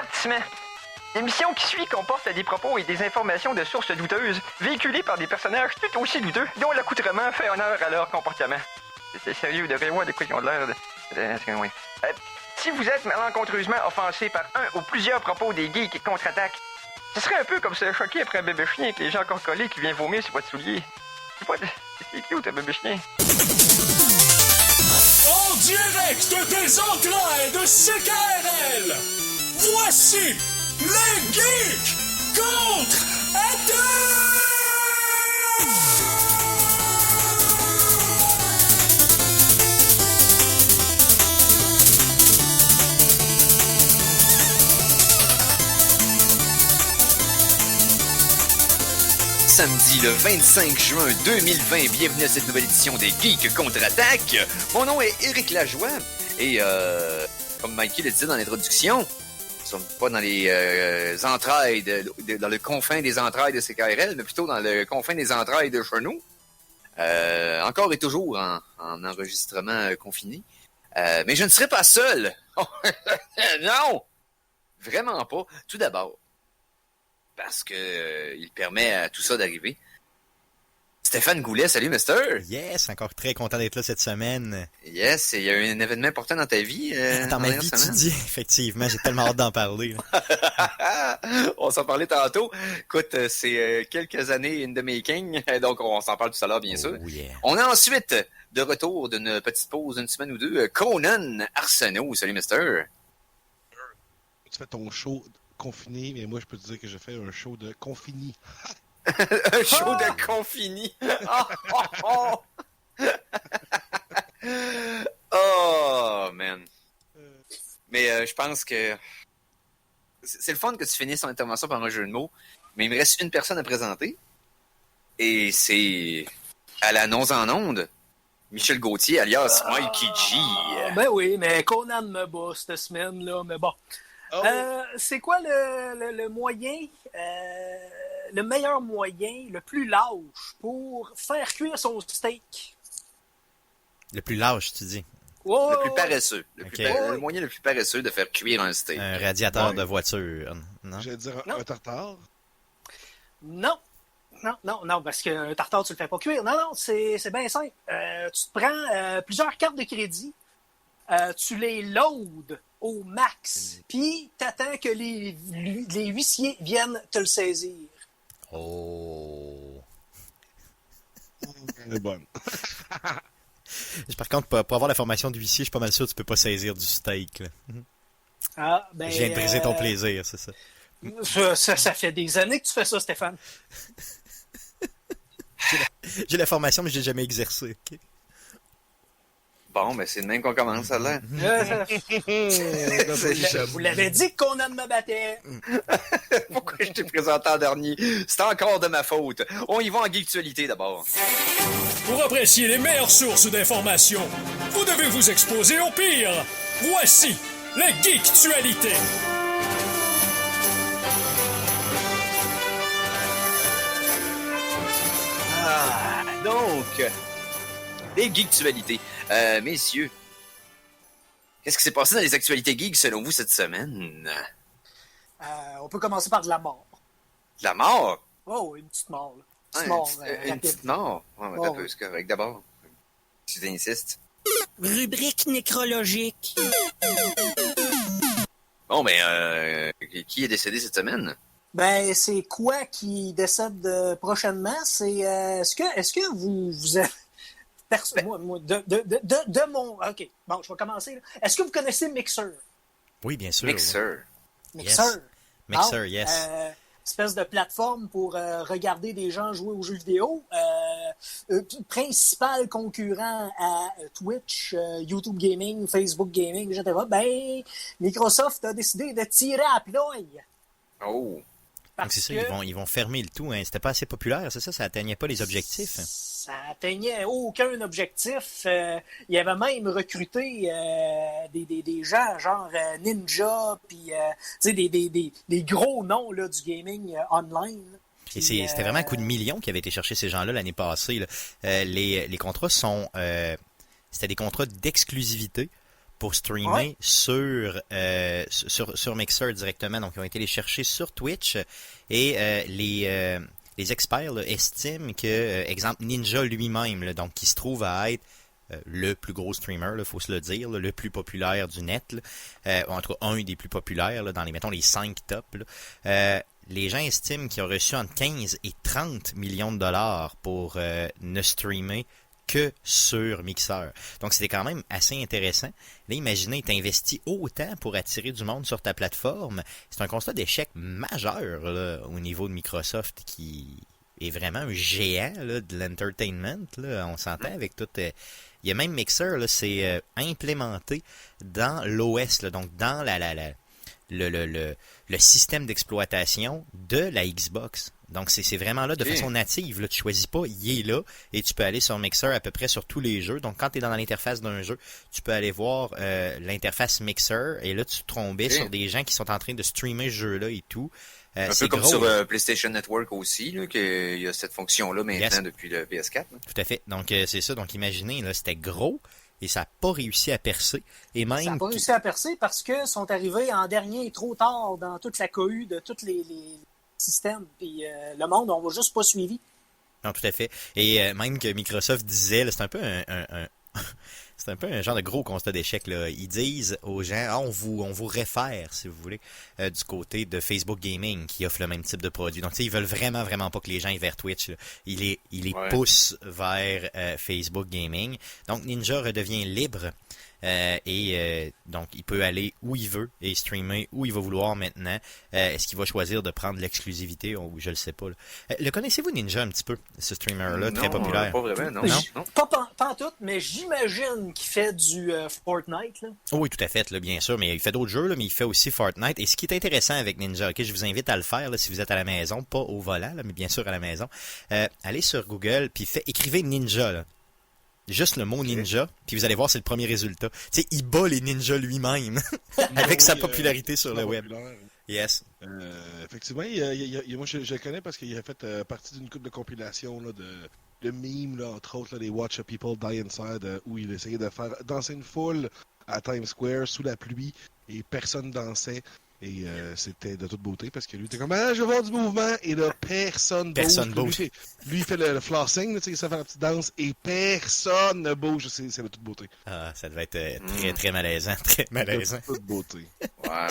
Avertissement. L'émission qui suit comporte des propos et des informations de sources douteuses, véhiculées par des personnages tout aussi douteux, dont l'accoutrement fait honneur à leur comportement. C'est sérieux, de voir de quoi ils ont l'air de... si vous êtes malencontreusement offensé par un ou plusieurs propos des geeks contre-attaque, ce serait un peu comme se choquer après un bébé chien avec les gens encore collés qui vient vomir sur votre soulier. C'est cute, un bébé chien. En direct des entrailles de CKRL, voici les geeks contre-attaque! Samedi le 25 juin 2020, bienvenue à cette nouvelle édition des Geeks Contre-Attaque. Mon nom est Éric Lajoie et comme Mikey le disait dans l'introduction, nous ne sommes pas dans les entrailles, dans le confin des entrailles de CKRL, mais plutôt dans le confin des entrailles de chez nous. Encore et toujours en enregistrement confiné. Mais je ne serai pas seul. Non! Vraiment pas. Tout d'abord, parce que il permet à tout ça d'arriver. Stéphane Goulet, salut Mister! Yes, encore très content d'être là cette semaine. Yes, il y a eu un événement important dans ta vie. Dans ma vie, tu dis, effectivement, j'ai tellement hâte d'en parler. On s'en parlait tantôt. Écoute, c'est quelques années in the making, donc on s'en parle tout à l'heure, bien sûr. Yeah. On a ensuite, de retour d'une petite pause, une semaine ou deux, Conan Arsenault, salut Mister! Tu fais ton show confiné, mais moi je peux te dire que je fais un show de confini. Un show de confini. Oh, man. Mais je pense que c'est le fun que tu finisses ton intervention par un jeu de mots, mais il me reste une personne à présenter. Et c'est à l'annonce en onde, Michel Gauthier, alias Mikey G. Ben oui, mais Conan me bat cette semaine-là, mais bon. Oh. C'est quoi le moyen, le meilleur moyen, le plus lâche pour faire cuire son steak? Le plus lâche, tu dis. Oh, Le plus paresseux. Ok. Le moyen le plus paresseux de faire cuire un steak. Un radiateur Ouais. de voiture, non? J'allais dire Non. un tartare. Non, parce qu'un tartare, tu le fais pas cuire. Non, c'est bien simple. Tu te prends plusieurs cartes de crédit, tu les loads au max, puis t'attends que les huissiers viennent te le saisir. Oh. Elle est bonne. Par contre, pour avoir la formation d'huissier, je suis pas mal sûr que tu peux pas saisir du steak. Là. Ah, ben, Je viens de briser ton plaisir, c'est ça. Ça fait des années que tu fais ça, Stéphane. J'ai la formation, mais je l'ai jamais exercée. Okay? Bon, ben c'est de même qu'on commence, ça là. Vous l'avez dit que Conan me battait. Pourquoi je t'ai présenté en dernier? C'est encore de ma faute. On y va en geektualité d'abord. Pour apprécier les meilleures sources d'informations, vous devez vous exposer au pire. Voici la Geektualité. Donc, les geektualités. Messieurs, qu'est-ce qui s'est passé dans les actualités geeks selon vous cette semaine? On peut commencer par de la mort. De la mort? Oh, une petite mort. Là. Ah, une Rapide. petite mort? Ouais, mais Oh, un peu, c'est correct. D'abord, si tu insistes. Rubrique nécrologique. Bon, ben, qui est décédé cette semaine? Ben, c'est quoi qui décède prochainement? C'est est-ce que vous avez... moi, de mon... OK, bon, je vais commencer. Là. Est-ce que vous connaissez Mixer? Oui, bien sûr. Mixer. Mixer. Mixer, Bon, yes. Espèce de plateforme pour regarder des gens jouer aux jeux vidéo. Principal concurrent à Twitch, YouTube Gaming, Facebook Gaming, etc. Ben, Microsoft a décidé de tirer à ploy. Oh. Donc c'est ça, ils vont fermer le tout. Hein. C'était pas assez populaire, c'est ça? Ça atteignait pas les objectifs. Ça atteignait aucun objectif. Il avait même recruté des gens genre Ninja, puis des gros noms là, du gaming online. Et c'était vraiment un coup de million qui avait été chercher ces gens-là l'année passée. Là. Les contrats sont... c'était des contrats d'exclusivité pour streamer sur Mixer directement. Donc, ils ont été les chercher sur Twitch et les experts là, estiment que, exemple, Ninja lui-même, là, donc qui se trouve à être le plus gros streamer, il faut se le dire, là, le plus populaire du net, là, en tout cas un des plus populaires là, dans mettons, les 5 tops. Les gens estiment qu'il a reçu entre 15 et 30 millions de dollars pour ne streamer que sur Mixer. Donc, c'était quand même assez intéressant. Là, imaginez, tu investis autant pour attirer du monde sur ta plateforme. C'est un constat d'échec majeur là, au niveau de Microsoft qui est vraiment un géant là, de l'entertainment. Là. On s'entend avec tout... il y a même Mixer, là, c'est implémenté dans l'OS, là, donc dans le système d'exploitation de la Xbox. Donc, c'est vraiment là de façon native. Là. Tu choisis pas, il est là, et tu peux aller sur Mixer à peu près sur tous les jeux. Donc, quand tu es dans l'interface d'un jeu, tu peux aller voir l'interface Mixer, et là, tu tombais sur des gens qui sont en train de streamer ce jeu-là et tout. Un peu comme gros, sur PlayStation Network aussi, là, qu'il y a cette fonction-là maintenant depuis le PS4. Là. Tout à fait. Donc, c'est ça. Donc, imaginez, là, c'était gros. Et ça n'a pas réussi à percer. Et même... Ça n'a pas réussi à percer parce que sont arrivés en dernier trop tard dans toute la cohue de tous les systèmes. Puis le monde, on va juste pas suivi. Non, tout à fait. Et même que Microsoft disait, là, c'est un peu c'est un peu un genre de gros constat d'échec, là. Ils disent aux gens, on vous réfère, si vous voulez, du côté de Facebook Gaming, qui offre le même type de produit. Donc, tu sais, ils veulent vraiment, vraiment pas que les gens aillent vers Twitch, là. Ils les poussent vers Facebook Gaming. Donc, Ninja redevient libre. Donc, il peut aller où il veut et streamer où il va vouloir maintenant. Est-ce qu'il va choisir de prendre l'exclusivité? Je le sais pas. Le connaissez-vous, Ninja, un petit peu, ce streamer-là, très populaire? Pas vraiment, non. Pas en tout, mais j'imagine qu'il fait du Fortnite. Là. Oh, oui, tout à fait, là, bien sûr. Mais il fait d'autres jeux, là, mais il fait aussi Fortnite. Et ce qui est intéressant avec Ninja, je vous invite à le faire là, si vous êtes à la maison, pas au volant, là, mais bien sûr à la maison. Allez sur Google, puis écrivez Ninja, là. Juste le mot ninja, puis vous allez voir, c'est le premier résultat. Tu sais, il bat les ninjas lui-même avec sa popularité sur le web. Yes. Effectivement, moi je le connais parce qu'il a fait partie d'une couple de compilations là, de mimes, là, entre autres, là, les Watch People Die Inside, où il essayait de faire danser une foule à Times Square sous la pluie et personne dansait. Et c'était de toute beauté parce que lui était comme je vais voir du mouvement et là personne bouge. Lui il fait le flossing, tu sais, ça fait la petite danse et personne ne bouge, c'est de toute beauté. Ah, ça devait être très très malaisant, très malaisant. De toute beauté. Ouais.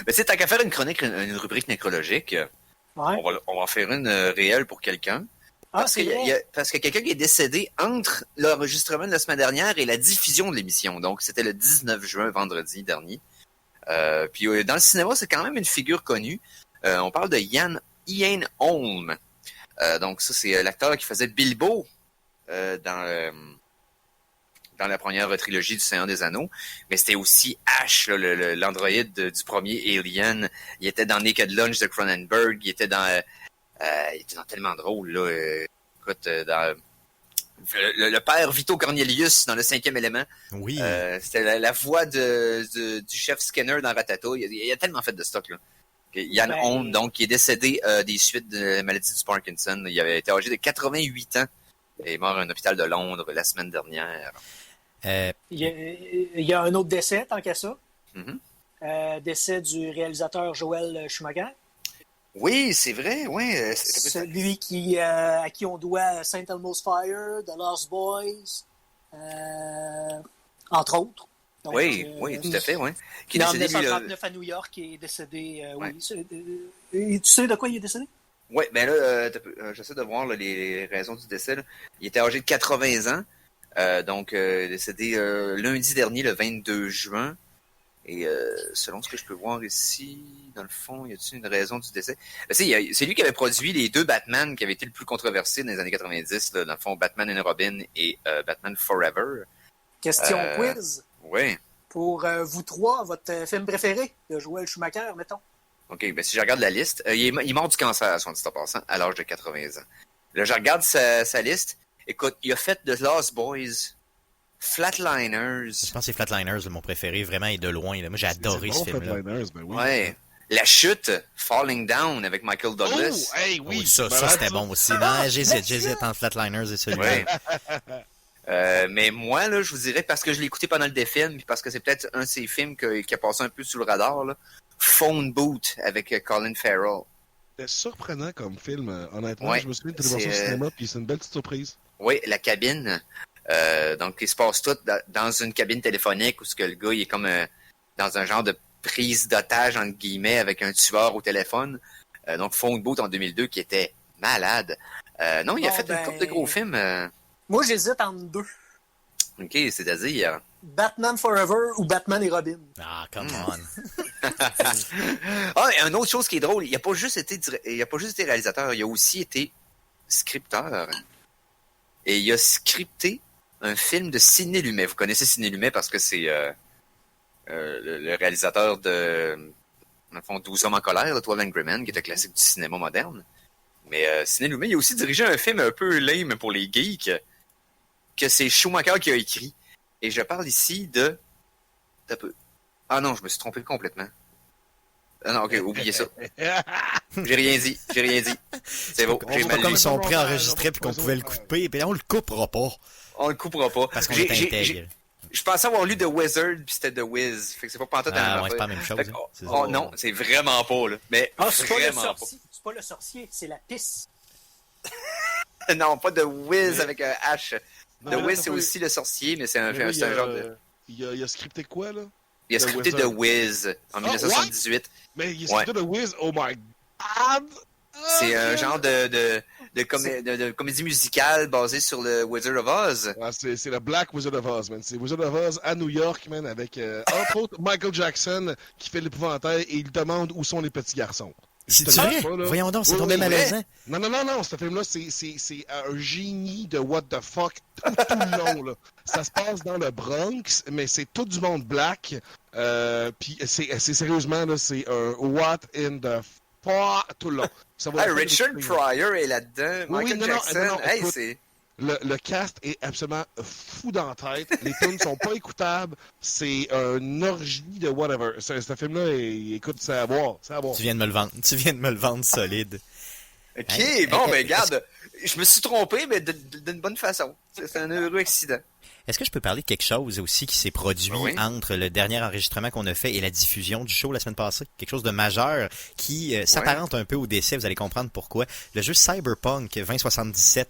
Mais tu sais, tant qu'à faire une rubrique nécrologique, on va en faire une réelle pour quelqu'un. Parce qu'il y a quelqu'un qui est décédé entre l'enregistrement de la semaine dernière et la diffusion de l'émission. Donc c'était le 19 juin, vendredi dernier. Puis dans le cinéma, c'est quand même une figure connue. On parle de Ian Holm. Donc ça, c'est l'acteur qui faisait Bilbo dans la première trilogie du Seigneur des Anneaux. Mais c'était aussi Ash, là, l'androïde du premier Alien. Il était dans Naked Lunch de Cronenberg. Il était dans tellement drôle, là. Écoute, dans... Le père Vito Cornelius dans le 5e élément. Oui. C'était la voix du chef Skinner dans Ratatouille. Il a tellement fait de stock, là. Ian Holm, donc, qui est décédé des suites de la maladie du Parkinson. Il avait été âgé de 88 ans. Il est mort à un hôpital de Londres la semaine dernière. Il y a un autre décès, tant qu'à ça. Mm-hmm. Décès du réalisateur Joel Schumacher. Oui, c'est vrai, oui. Celui à qui on doit St. Elmo's Fire, The Lost Boys, entre autres. Donc, oui, tout à fait, oui. Qui est en 1939 à New York et est décédé. Oui. Et tu sais de quoi il est décédé? Oui, ben là, j'essaie de voir là, les raisons du décès. Là. Il était âgé de 80 ans, donc décédé lundi dernier, le 22 juin. Et selon ce que je peux voir ici, dans le fond, y a-t-il une raison du décès? C'est lui qui avait produit les 2 Batman qui avaient été le plus controversés dans les années 90, là, dans le fond, Batman and Robin et Batman Forever. Question quiz. Oui. Pour vous trois, votre film préféré de Joel Schumacher, mettons. OK, ben si je regarde la liste, il est mort du cancer, soit dit en passant, à l'âge de 80 ans. Là, je regarde sa liste. Écoute, il a fait The Lost Boys, Flatliners. Je pense que c'est Flatliners, mon préféré, vraiment, et de loin. Là. Moi, j'ai adoré ce film-là. Flatliners, ben oui. Ouais. La chute, Falling Down avec Michael Douglas. Oh, hey, oui. Ça c'était bon aussi. Non, j'hésite entre Flatliners et celui-là. Ouais. Mais moi, là, je vous dirais, parce que je l'ai écouté pendant le défilm, puis parce que c'est peut-être un de ces films qui a passé un peu sous le radar, là, Phone Booth avec Colin Farrell. C'était surprenant comme film, honnêtement. Ouais, Je me souviens de voir ça au cinéma, puis c'est une belle petite surprise. Oui, la cabine. Donc, il se passe tout dans une cabine téléphonique où ce que le gars il est comme dans un genre de prise d'otage, entre guillemets, avec un tueur au téléphone. Donc, Phone Booth en 2002 qui était malade. Non, il a fait une couple de gros films. Moi, j'hésite entre deux. OK, c'est-à-dire... Batman Forever ou Batman et Robin. Ah, come on. Ah, et une autre chose qui est drôle, il a pas juste été réalisateur, il a aussi été scripteur. Et il a scripté un film de Sidney Lumet. Vous connaissez Sidney Lumet parce que c'est le réalisateur de 12 hommes en colère, de 12 Angry Men, qui est un classique du cinéma moderne. Mais Sidney Lumet, il a aussi dirigé un film un peu lame pour les geeks, que c'est Schumacher qui a écrit. Et je parle ici de... Ah non, je me suis trompé complètement. Ah non, ok, oubliez ça. J'ai rien dit. C'est bon, j'ai C'est mal pas comme lu. si on préenregistrait puis qu'on pouvait le couper, puis là, on le coupera pas. On le coupera pas. Parce qu'on est intègre. Je pensais avoir lu The Wizard puis c'était The Wiz. Fait que c'est pas pantoute la même Ouais, c'est pas la affaire. même chose. Fait que, hein. C'est ça. oh non, c'est vraiment pas, là. Mais C'est pas le vraiment pas. sorcier. C'est pas le sorcier, c'est la pisse. Non, pas The Wiz avec un H. Non, The mais Wiz, là, c'est aussi le sorcier, mais c'est un Mais là, genre de... Il a scripté quoi, là? Il a The scripté The Wizard. Wiz en 1978. Mais il a scripté The Wiz, oh my god! C'est un genre de comédie musicale basée sur le Wizard of Oz. Ah, c'est le Black Wizard of Oz, man. C'est Wizard of Oz à New York, man, avec, entre autres, Michael Jackson qui fait l'épouvantail et il demande où sont les petits garçons. C'est Je te vrai? dis pas, là. Voyons donc, c'est Oui, tombé oui, malaisant. Non, ce film-là, c'est un génie de what the fuck tout le long, là. Ça se passe dans le Bronx, mais c'est tout du monde black. Puis c'est sérieusement, là, c'est un what in the fuck tout le long. Ça va Hey, Richard Pryor est là-dedans. Oui, Michael non, Jackson. non, Hey, écoute, c'est... Le cast est absolument fou dans la tête. Les films sont pas écoutables. C'est une orgie de whatever. Ce film-là, écoute, c'est à voir. Tu viens de me le vendre solide. OK, Hey, bon, hey, ben regarde, je me suis trompé, mais d'une bonne façon. C'est un heureux accident. Est-ce que je peux parler de quelque chose aussi qui s'est produit Oui. entre le dernier enregistrement qu'on a fait et la diffusion du show la semaine passée? Quelque chose de majeur qui s'apparente un peu au décès, vous allez comprendre pourquoi. Le jeu Cyberpunk 2077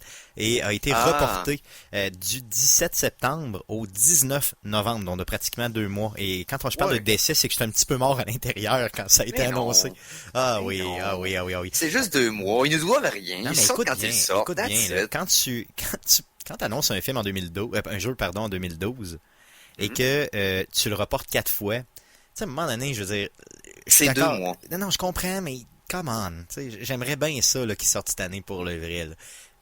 a été reporté du 17 septembre au 19 novembre, donc de pratiquement 2 mois. Et quand je parle de décès, c'est que j'étais un petit peu mort à l'intérieur quand ça a été annoncé. Non. Ah Mais oui, non. ah oui. C'est juste 2 mois. Ils nous doivent rien. Non, Ils mais sortent écoute quand bien, ils sortent. écoute bien, That's là, it. quand tu annonces un film en 2012, un jeu en 2012, et que tu le reportes 4 fois, tu sais, à un moment donné, je veux dire, je suis C'est 2 d'accord. mois. Non, je comprends, mais come on, tu sais, j'aimerais bien ça là, qu'il sorte cette année pour le vrai. Là.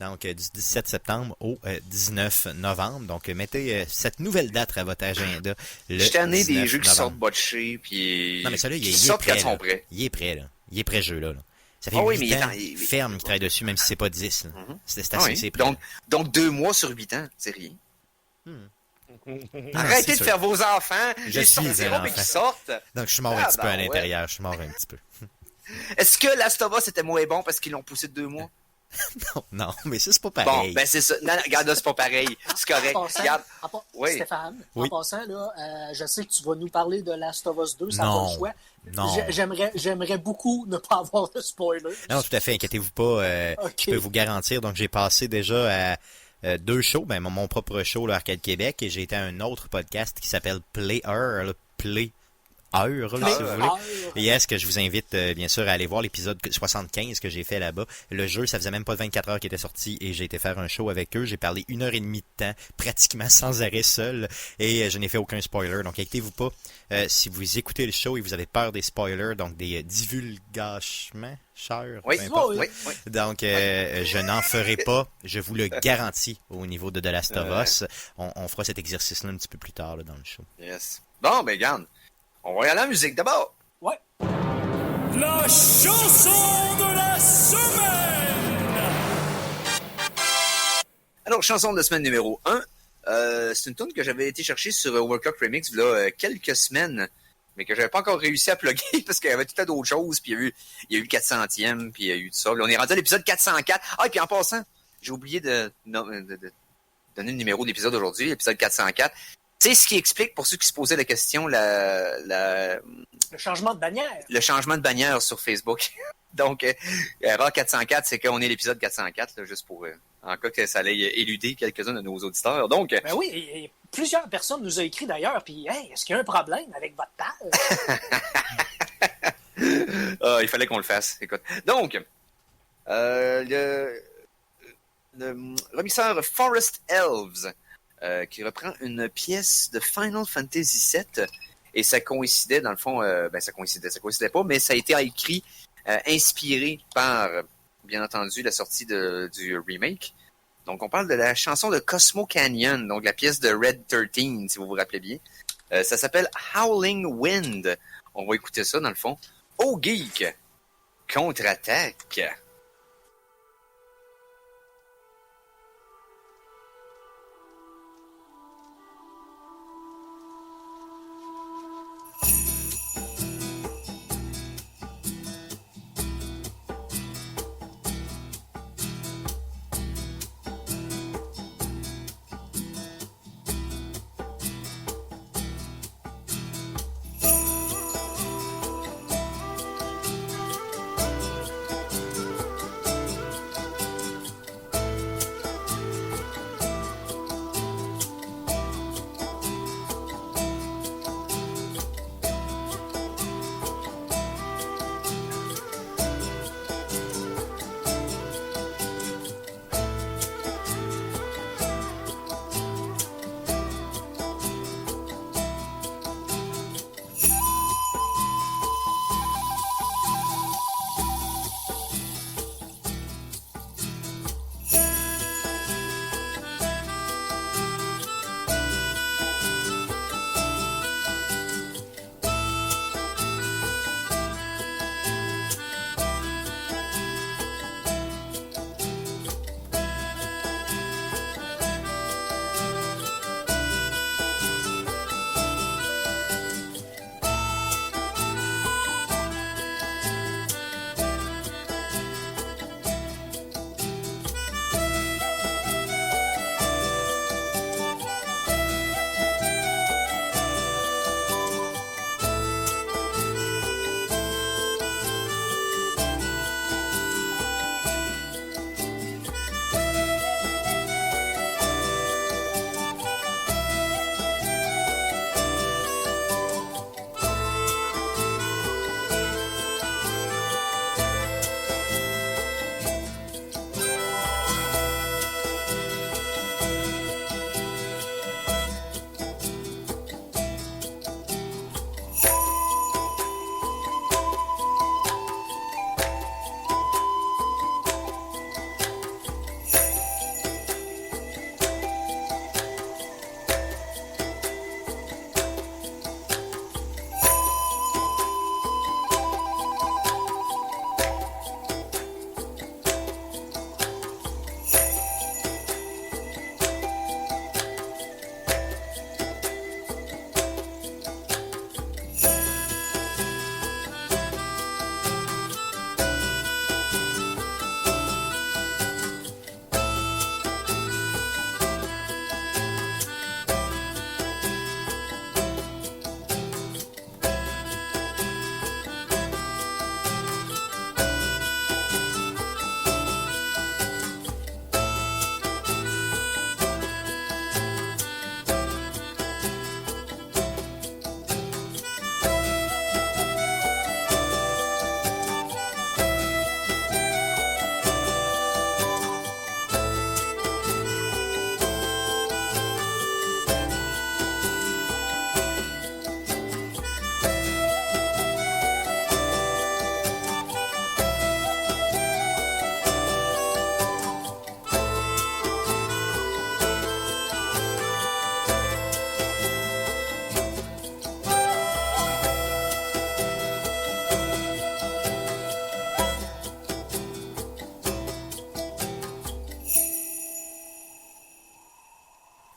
Donc, du 17 septembre au 19 novembre. Donc, mettez cette nouvelle date à votre agenda. J'étais tanné des 19 jeux qui novembre. sortent botchés, puis Non, mais celui-là, qui il est sortent prêt. quand ils sont Là. prêts. Il est prêt, là. Il est prêt, ce jeu-là. Là. Ça fait Ah oui, 8 mais ans il est ferme qui travaille dessus, même si c'est pas 10. Là. C'est assez, Oui. c'est prêt. Donc 2 mois sur 8 ans, c'est rien. Non, Arrêtez c'est de sûr. faire vos enfants. Je Ils suis un sortiront, mais enfant. qu'ils sortent. Donc, je suis mort un petit peu à l'intérieur. Je suis mort un petit peu. Est-ce que Last of Us était moins bon parce qu'ils l'ont poussé de 2 mois? Non, mais ça, c'est pas Bon, pareil. ben c'est ça. Non, regarde, là, c'est pas pareil. C'est correct. Regarde. Oui. Stéphane, Oui. en passant, là, je sais que tu vas nous parler de Last of Us 2, ça Non. pas le choix. Non. J'aimerais beaucoup ne pas avoir de spoiler. Non, tout à fait, inquiétez-vous pas. Ok. Je peux vous garantir. Donc, j'ai passé déjà à 2 shows. Ben, mon propre show, là, Arcade Québec, et j'ai été à un autre podcast qui s'appelle Play Heure, là, Play Heure, là, si vous voulez. Et est-ce que je vous invite, bien sûr, à aller voir l'épisode 75 que j'ai fait là-bas. Le jeu, ça faisait même pas 24 heures qu'il était sorti et j'ai été faire un show avec eux. J'ai parlé 1h30 de temps, pratiquement sans arrêt seul, et je n'ai fait aucun spoiler. Donc, inquiétez-vous pas. Si vous écoutez le show et vous avez peur des spoilers, donc des divulgagements, chers, Oui, peu importe. oui. Donc, je n'en ferai pas, je vous le garantis, au niveau de The Last of Us. On fera cet exercice-là un petit peu plus tard là, dans le show. Yes. Bon, ben regarde. On va y aller à la musique d'abord. Ouais. La chanson de la semaine! Alors, chanson de la semaine numéro 1. C'est une tune que j'avais été chercher sur World Cup Remix il y a quelques semaines, mais que j'avais pas encore réussi à plugger parce qu'il y avait tout à d'autres choses, puis il y a eu le 400e, puis il y a eu tout ça. Là, on est rendu à l'épisode 404. Ah, et puis en passant, j'ai oublié de donner le numéro d'épisode aujourd'hui, l'épisode 404. C'est ce qui explique, pour ceux qui se posaient la question, Le changement de bannière. le changement de bannière sur Facebook. Donc, erreur 404, c'est qu'on est l'épisode 404, là, juste pour... en cas que ça allait éluder quelques-uns de nos auditeurs. Donc... Ben oui, et plusieurs personnes nous ont écrit d'ailleurs, puis hey, est-ce qu'il y a un problème avec votre page? il fallait qu'on le fasse. Écoute. Donc, le remixeur Forest Elves, qui reprend une pièce de Final Fantasy VII, et ça coïncidait, dans le fond, ça coïncidait pas, mais ça a été écrit, inspiré par, bien entendu, la sortie du remake. Donc, on parle de la chanson de Cosmo Canyon, donc la pièce de Red 13, si vous vous rappelez bien. Ça s'appelle Howling Wind. On va écouter ça, dans le fond. Oh Geek, contre-attaque.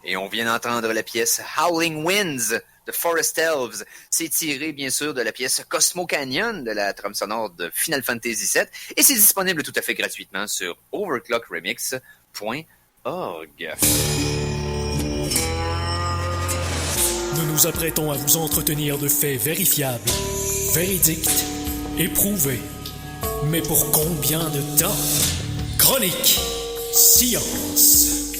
Et on vient d'entendre la pièce Howling Winds de Forest Elves. C'est tiré, bien sûr, de la pièce Cosmo Canyon de la trame sonore de Final Fantasy VII. Et c'est disponible tout à fait gratuitement sur overclockremix.org. nous apprêtons à vous entretenir de faits vérifiables, véridiques, éprouvés. Mais pour combien de temps? Chronique Science.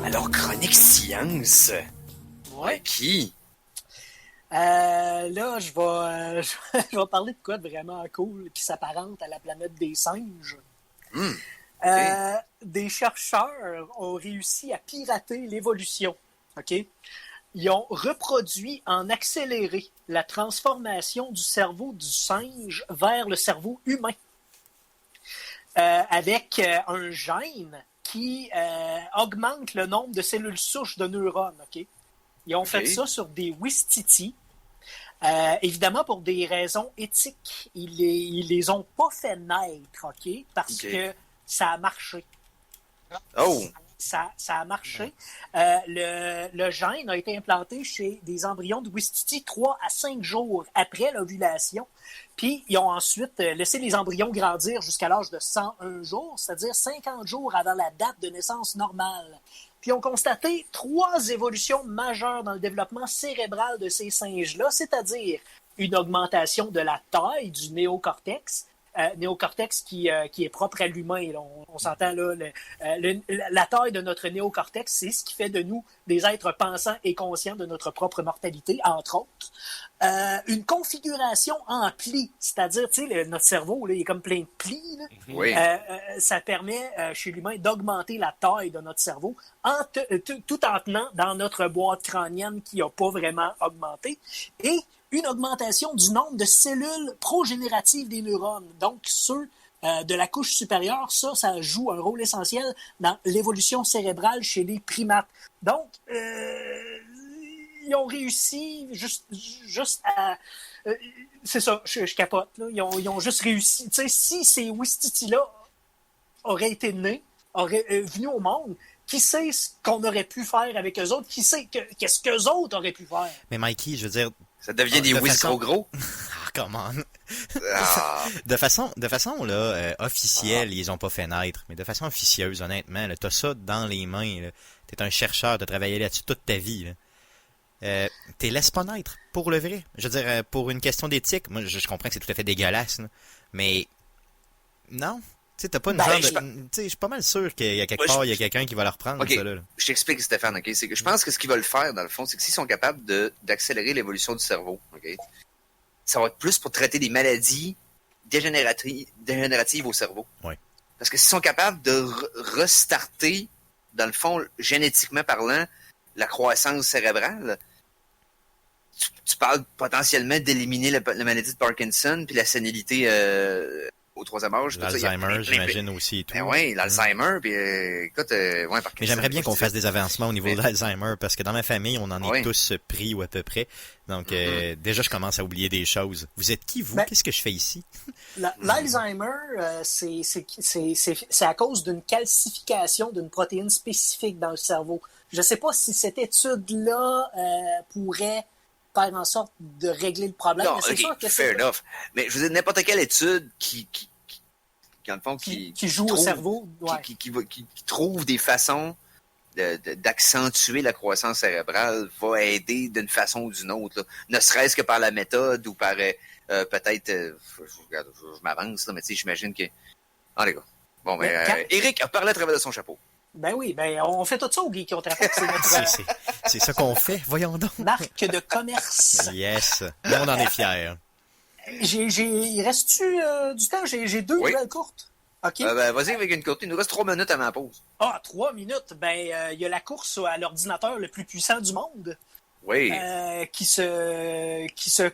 Alors, chronique science. Ouais. Qui? Là, je vais parler de quoi de vraiment cool qui s'apparente à la planète des singes. Des chercheurs ont réussi à pirater l'évolution. OK? Ils ont reproduit en accéléré la transformation du cerveau du singe vers le cerveau humain avec un gène qui augmente le nombre de cellules souches de neurones. OK? Ils ont fait ça sur des ouistiti. Évidemment, pour des raisons éthiques, ils les ont pas fait naître, OK? Parce que ça a marché. Oh! Ça a marché. Le gène a été implanté chez des embryons de ouistiti 3 à 5 jours après l'ovulation. Puis, ils ont ensuite laissé les embryons grandir jusqu'à l'âge de 101 jours, c'est-à-dire 50 jours avant la date de naissance normale. Puis, ils ont constaté 3 évolutions majeures dans le développement cérébral de ces singes-là, c'est-à-dire une augmentation de la taille du néocortex, néocortex qui est propre à l'humain. Là. On s'entend là, la taille de notre néocortex, c'est ce qui fait de nous des êtres pensants et conscients de notre propre mortalité, entre autres. Une configuration en plis, c'est-à-dire, tu sais, notre cerveau, là, il est comme plein de plis. Là. Oui. Ça permet chez l'humain d'augmenter la taille de notre cerveau tout en tenant dans notre boîte crânienne qui n'a pas vraiment augmenté. Et une augmentation du nombre de cellules progénératives des neurones. Donc, ceux de la couche supérieure, ça joue un rôle essentiel dans l'évolution cérébrale chez les primates. Donc, ils ont réussi juste à... c'est ça, je capote. Là. Ils ont juste réussi. Tu sais, si ces ouistiti-là auraient été nés, auraient venu au monde, qui sait ce qu'on aurait pu faire avec eux autres? Qui sait qu'est-ce qu'eux autres auraient pu faire? Mais Mikey, je veux dire... Ça devient des whiz gros. Ah, come on. Ah. De façon là, officielle, ils ont pas fait naître, mais de façon officieuse, honnêtement, là, t'as ça dans les mains. Là. T'es un chercheur, t'as travaillé là-dessus toute ta vie. Là. T'es laisses pas naître, pour le vrai. Je veux dire, pour une question d'éthique, moi je comprends que c'est tout à fait dégueulasse, là, mais non. Tu sais, t'as pas une genre de... Tu sais, je suis pas mal sûr qu'il y a quelque part, il y a quelqu'un qui va le reprendre, ça, là. Je t'explique, Stéphane, OK? C'est que je pense que ce qu'ils veulent faire, dans le fond, c'est que s'ils sont capables d'accélérer l'évolution du cerveau, OK? Ça va être plus pour traiter des maladies dégénératives au cerveau. Oui. Parce que s'ils sont capables de restarter, dans le fond, génétiquement parlant, la croissance cérébrale, tu parles potentiellement d'éliminer la maladie de Parkinson puis la sénilité au troisième âge. L'Alzheimer, j'imagine aussi et tout. Ben oui, l'Alzheimer, puis écoute, Parkinson. Mais j'aimerais bien qu'on fasse des avancements au niveau de l'Alzheimer, parce que dans ma famille, on en est tous pris ou à peu près. Donc, déjà, je commence à oublier des choses. Vous êtes qui, vous? Qu'est-ce que je fais ici? L'Alzheimer, c'est à cause d'une calcification d'une protéine spécifique dans le cerveau. Je ne sais pas si cette étude-là pourrait faire en sorte de régler le problème. Non, mais c'est sûr que fair enough. Mais je veux dire, n'importe quelle étude qui dans le fond, qui joue au cerveau, qui trouve des façons d'accentuer la croissance cérébrale va aider d'une façon ou d'une autre. Là. Ne serait-ce que par la méthode ou par peut-être... je m'avance, là, mais tu sais, j'imagine que... Ah, les gars. Bon, ben, Eric a parlé à travers de son chapeau. Ben oui, on fait tout ça au Geek Contre-Attaque. C'est ça qu'on fait, voyons donc. Marque de commerce. Yes, on en est fiers. Il reste-tu du temps? J'ai 2 nouvelles courtes. OK. Ben, vas-y avec une courte. Il nous reste 3 minutes avant la pause. Ah, 3 minutes. Ben, il y a la course à l'ordinateur le plus puissant du monde. Oui. Qui se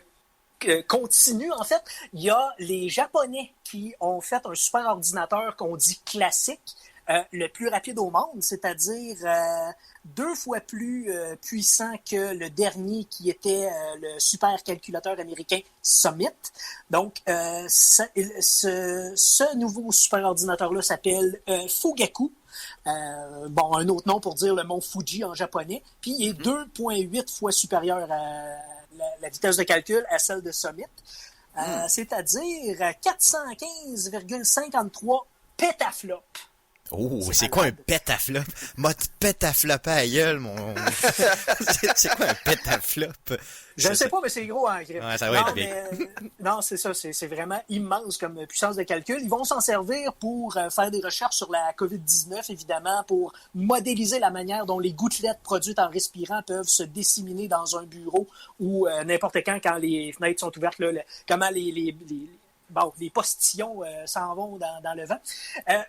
continue, en fait. Il y a les Japonais qui ont fait un super ordinateur qu'on dit classique, le plus rapide au monde, c'est-à-dire 2 fois plus puissant que le dernier qui était le supercalculateur américain Summit. Donc, ce nouveau superordinateur-là s'appelle Fugaku. Un autre nom pour dire le mont Fuji en japonais. Puis, il est 2,8 fois supérieur à la vitesse de calcul à celle de Summit. C'est-à-dire 415,53 pétaflops. Oh, C'est c'est quoi un malade. pétaflop? M'a pétaflopé à la gueule, mon... c'est quoi un pétaflop? Je ne sais pas, mais c'est gros en grip. Ouais, ça va être big. Non, c'est ça. C'est vraiment immense comme puissance de calcul. Ils vont s'en servir pour faire des recherches sur la COVID-19, évidemment, pour modéliser la manière dont les gouttelettes produites en respirant peuvent se disséminer dans un bureau ou n'importe quand les fenêtres sont ouvertes, là, comment les postillons s'en vont dans le vent.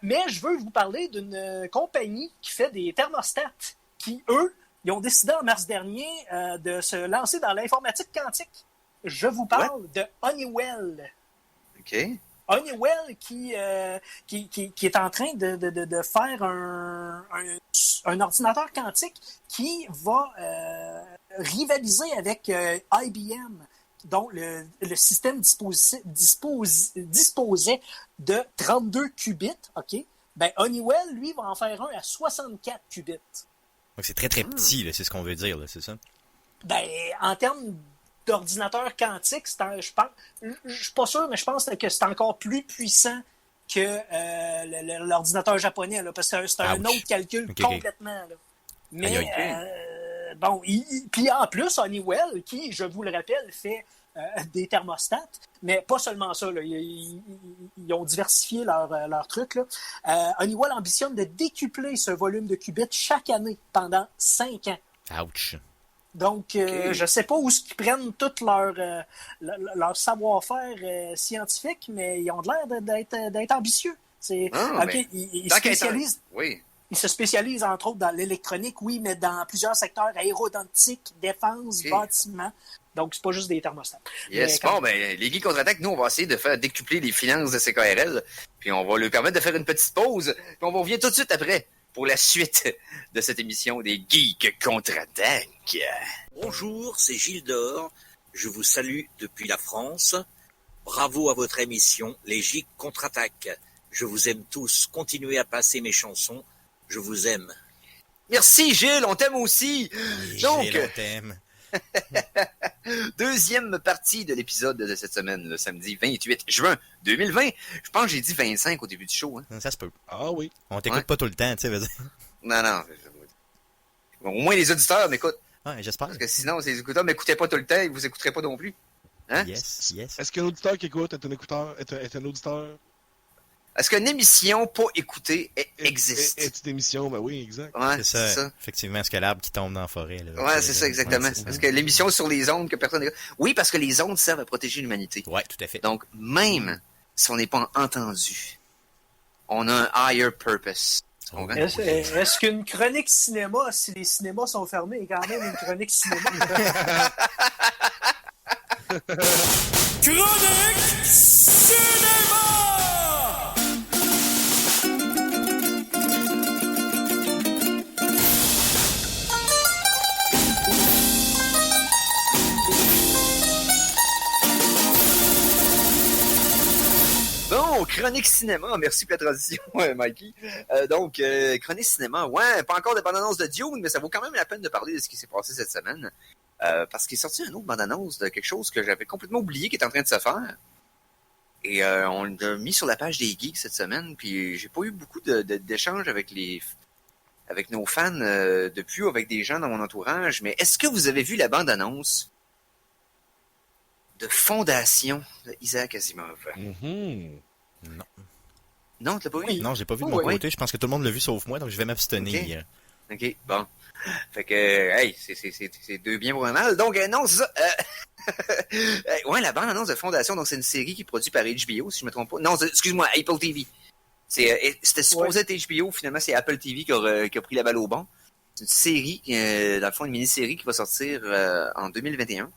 Mais je veux vous parler d'une compagnie qui fait des thermostats qui, eux, ils ont décidé en mars dernier de se lancer dans l'informatique quantique. Je vous parle de Honeywell. OK. Honeywell qui est en train de faire un ordinateur quantique qui va rivaliser avec IBM, dont le système disposait de 32 qubits. OK? Ben, Honeywell, lui, va en faire un à 64 qubits. Donc c'est très très petit, là, c'est ce qu'on veut dire, là, c'est ça? Ben, en termes d'ordinateur quantique, je suis pas sûr, mais je pense que c'est encore plus puissant que l'ordinateur japonais, là, parce que c'est un autre calcul Ok. complètement. Là. Mais, Aïe, aïe. bon, puis en plus, Honeywell, qui, je vous le rappelle, fait des thermostats, mais pas seulement ça, là, ils ont diversifié leur truc. Là. Honeywell ambitionne de décupler ce volume de qubits chaque année pendant 5 ans. Ouch. Donc, je sais pas où ils prennent tout leur savoir-faire scientifique, mais ils ont l'air d'être ambitieux. Mais Ils tant qu'à être spécialisent. Oui. Ils se spécialisent, entre autres, dans l'électronique, oui, mais dans plusieurs secteurs aéronautique, défense, bâtiment. Donc, c'est pas juste des thermostats. Yes. Bon, ben, les Geeks contre-attaque, nous, on va essayer de faire décupler les finances de CKRL, puis on va leur permettre de faire une petite pause, puis on revient tout de suite après pour la suite de cette émission des Geeks contre-attaque. Bonjour, c'est Gilles Dor. Je vous salue depuis la France. Bravo à votre émission, les Geeks contre-attaque. Je vous aime tous. Continuez à passer mes chansons. Je vous aime. Merci, Gilles, on t'aime aussi. Donc, Gilles, on t'aime. deuxième partie de l'épisode de cette semaine, le samedi 28 juin 2020. Je pense que j'ai dit 25 au début du show. Hein. Ça se peut. Ah oui. On t'écoute pas tout le temps, tu sais, veux dire. Non. Bon, au moins, les auditeurs m'écoutent. Ouais, j'espère. Parce que sinon, si les auditeurs m'écoutaient pas tout le temps, ils vous écouteraient pas non plus. Hein? Yes. Est-ce qu'un auditeur qui écoute est un écouteur, est un auditeur? Est-ce qu'une émission pas écoutée existe? Est une émission? Ben oui, exact. Ouais, C'est ça. Effectivement, c'est que l'arbre qui tombe dans la forêt. Là, Ouais, c'est ça, exactement. Ouais, c'est parce ça. que l'émission sur les ondes que personne n'écoute. Oui, parce que les ondes servent à protéger l'humanité. Ouais, tout à fait. Donc, même si on n'est pas entendu, on a un higher purpose. Tu comprends? Est-ce qu'une chronique cinéma, si les cinémas sont fermés, est quand même une chronique cinéma? Chronique Cinéma! Bon, chronique cinéma, merci pour la transition, Mikey. Chronique cinéma, ouais, pas encore de bande-annonce de Dune, mais ça vaut quand même la peine de parler de ce qui s'est passé cette semaine. Parce qu'il est sorti un autre bande-annonce de quelque chose que j'avais complètement oublié qui est en train de se faire. Et on l'a mis sur la page des geeks cette semaine, puis j'ai pas eu beaucoup d'échanges avec nos fans depuis ou avec des gens dans mon entourage, mais est-ce que vous avez vu la bande-annonce de Fondation de Isaac Asimov? Mhm. Non. Non, tu l'as pas vu? Non, j'ai pas vu de Oh, mon ouais. côté. Je pense que tout le monde l'a vu sauf moi, donc je vais m'abstenir. OK, bon. Fait que, hey, c'est deux biens pour un mal. Donc, non, c'est ça. Ouais, la bande-annonce de Fondation, donc c'est une série qui est produite par HBO, si je me trompe pas. Non, excuse-moi, Apple TV. C'était supposé être HBO, finalement, c'est Apple TV qui a pris la balle au bon. C'est une série, dans le fond, une mini-série qui va sortir en 2021.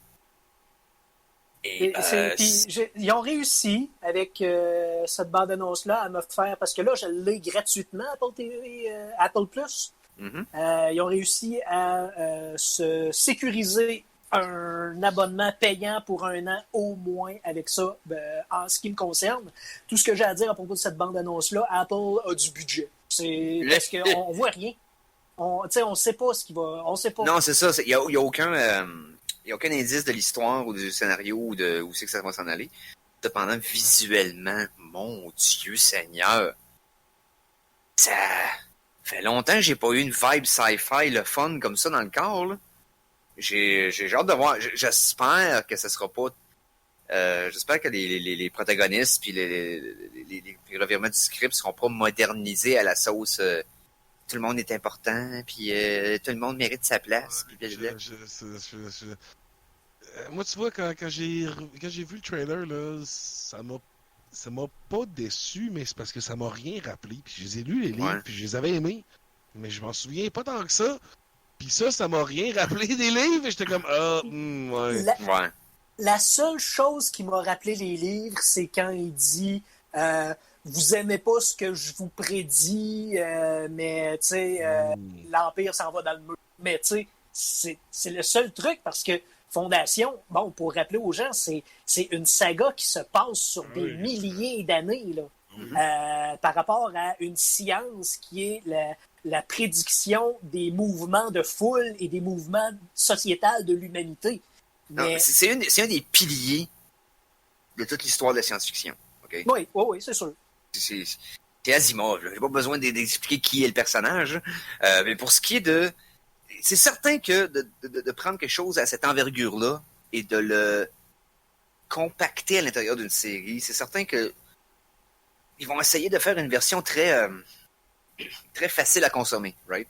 Ils ont réussi avec cette bande-annonce-là à me faire, parce que là, je l'ai gratuitement, Apple TV, Apple Plus. Mm-hmm. Ils ont réussi à se sécuriser un abonnement payant pour 1 an au moins avec ça. En ce qui me concerne, tout ce que j'ai à dire à propos de cette bande-annonce-là, Apple a du budget. Parce qu'on voit rien. On sait pas ce qui va... On sait pas. Non, c'est ça. Il y a aucun indice de l'histoire ou du scénario ou de où c'est que ça va s'en aller. Cependant, visuellement, mon Dieu Seigneur, Ça fait longtemps que j'ai pas eu une vibe sci-fi, le fun comme ça dans le corps, là. J'ai hâte de voir. J'espère que ça sera pas. J'espère que les protagonistes puis les revirements du script seront pas modernisés à la sauce. Tout le monde est important, puis tout le monde mérite sa place. Puis moi, tu vois, quand j'ai vu le trailer, là, ça m'a pas déçu, mais c'est parce que ça m'a rien rappelé. Puis je les ai lus, les livres, puis je les avais aimés. Mais je m'en souviens pas tant que ça. Puis ça m'a rien rappelé des livres. Et j'étais comme, ouais. La seule chose qui m'a rappelé les livres, c'est quand il dit vous aimez pas ce que je vous prédis, mais tu sais, l'Empire s'en va dans le mur. Mais tu sais, c'est le seul truc parce que Fondation, bon, pour rappeler aux gens, c'est une saga qui se passe sur des milliers d'années, là, par rapport à une science qui est la prédiction des mouvements de foule et des mouvements sociétals de l'humanité. Mais... C'est un des piliers de toute l'histoire de la science-fiction. Okay? Oui, c'est sûr. C'est Asimov. J'ai pas besoin d'expliquer qui est le personnage. Mais pour ce qui est de... C'est certain que de prendre quelque chose à cette envergure-là et de le compacter à l'intérieur d'une série, c'est certain que ils vont essayer de faire une version très facile à consommer, right?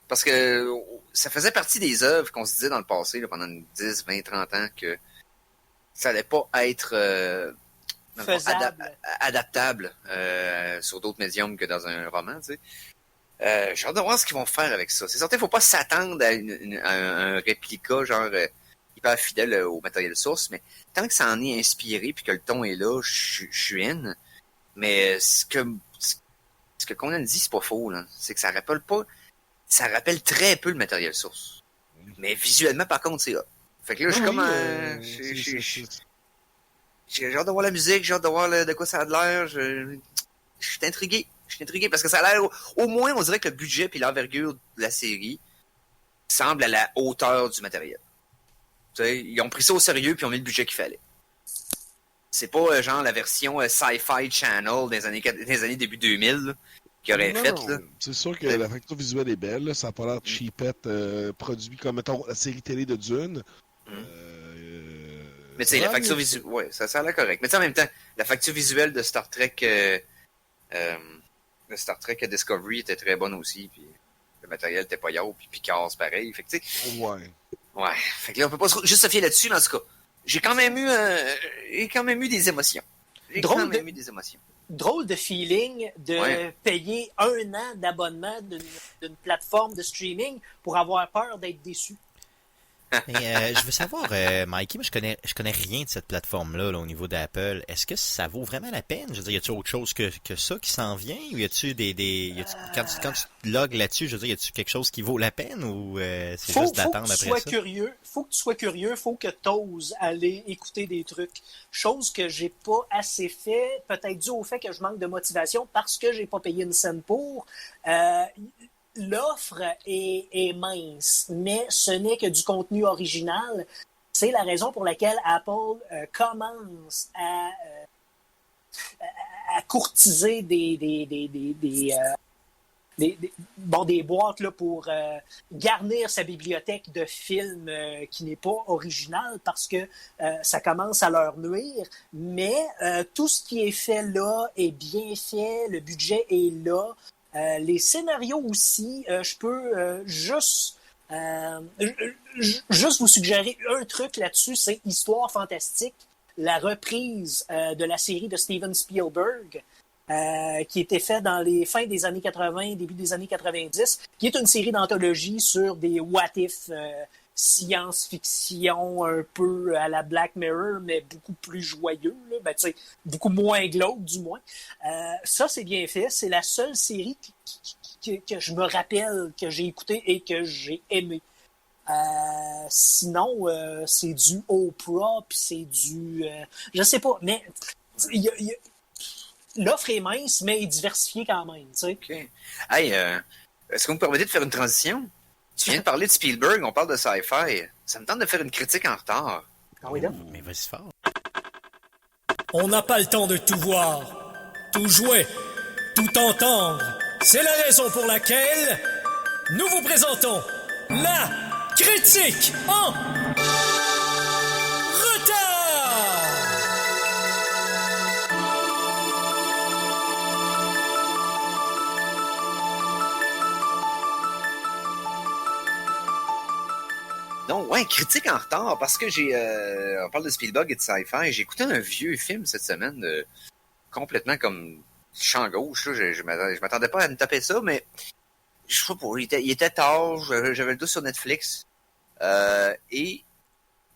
Parce que ça faisait partie des œuvres qu'on se disait dans le passé, là, pendant 10, 20, 30 ans, que ça allait pas être adaptable sur d'autres médiums que dans un roman, tu sais. J'ai hâte de voir ce qu'ils vont faire avec ça. C'est certain qu'il ne faut pas s'attendre à un réplica genre hyper fidèle au matériel source, mais tant que ça en est inspiré puis que le ton est là, je suis in. Mais ce que Conan dit, c'est pas faux, là. C'est que ça rappelle très peu le matériel source. Mais visuellement, par contre, c'est hot. Fait que là, je suis comme j'ai hâte de voir la musique, j'ai hâte de voir de quoi ça a de l'air. Je suis intrigué. Parce que ça a l'air, au moins, on dirait que le budget et l'envergure de la série semblent à la hauteur du matériel. Tu sais, ils ont pris ça au sérieux puis ont mis le budget qu'il fallait. C'est pas genre la version Sci-Fi Channel des années début 2000 là, qu'ils auraient faite. C'est sûr que la facture visuelle est belle. Là. Ça n'a pas l'air de cheapette produit comme, mettons, la série télé de Dune. Mais tu sais, la facture visuelle, ouais, ça a l'air correct. Mais tu sais, en même temps, la facture visuelle de Star Trek Discovery était très bonne aussi, puis le matériel était pas yaourt, puis Picard, c'est pareil. Fait que tu sais... Ouais. Fait que là, on peut pas juste se fier là-dessus, mais en tout cas, j'ai quand même eu des émotions. Drôle de feeling de payer 1 an d'abonnement d'une plateforme de streaming pour avoir peur d'être déçu. Mais, je veux savoir, Mikey, moi je connais rien de cette plateforme-là là, au niveau d'Apple. Est-ce que ça vaut vraiment la peine? Je veux dire, y a-tu autre chose que ça qui s'en vient? Ou y a-tu quand tu logs là-dessus, je veux dire, y a-tu quelque chose qui vaut la peine? Ou c'est juste d'attendre après ça? Faut que tu sois curieux, faut que tu oses aller écouter des trucs. Chose que j'ai pas assez fait, peut-être dû au fait que je manque de motivation parce que j'ai pas payé une scène pour. L'offre est mince, mais ce n'est que du contenu original. C'est la raison pour laquelle Apple commence à courtiser des boîtes là, pour garnir sa bibliothèque de films qui n'est pas originale parce que ça commence à leur nuire. Mais tout ce qui est fait là est bien fait, le budget est là. Les scénarios aussi, je peux juste vous suggérer un truc là-dessus, c'est Histoire fantastique, la reprise de la série de Steven Spielberg, qui était faite dans les fins des années 80, début des années 90, qui est une série d'anthologie sur des what-if science-fiction un peu à la Black Mirror, mais beaucoup plus joyeux, là. Ben, tu sais, beaucoup moins glauque, du moins. Ça, c'est bien fait. C'est la seule série que je me rappelle que j'ai écoutée et que j'ai aimée. Sinon, c'est du Oprah, puis c'est du... je sais pas, mais l'offre est mince, mais est diversifiée quand même, tu sais. OK. Hey, est-ce que vous me permettez de faire une transition? Tu viens de parler de Spielberg, on parle de sci-fi. Ça me tente de faire une critique en retard. Ah oui, là? Mais vas-y fort. On n'a pas le temps de tout voir, tout jouer, tout entendre. C'est la raison pour laquelle nous vous présentons la critique en retard. Donc, ouais, critique en retard, parce que on parle de Spielberg et de sci-fi, j'ai écouté un vieux film cette semaine, complètement comme champ gauche, là. Je m'attendais pas à me taper ça, mais je sais pas, il était tard, j'avais le dos sur Netflix, et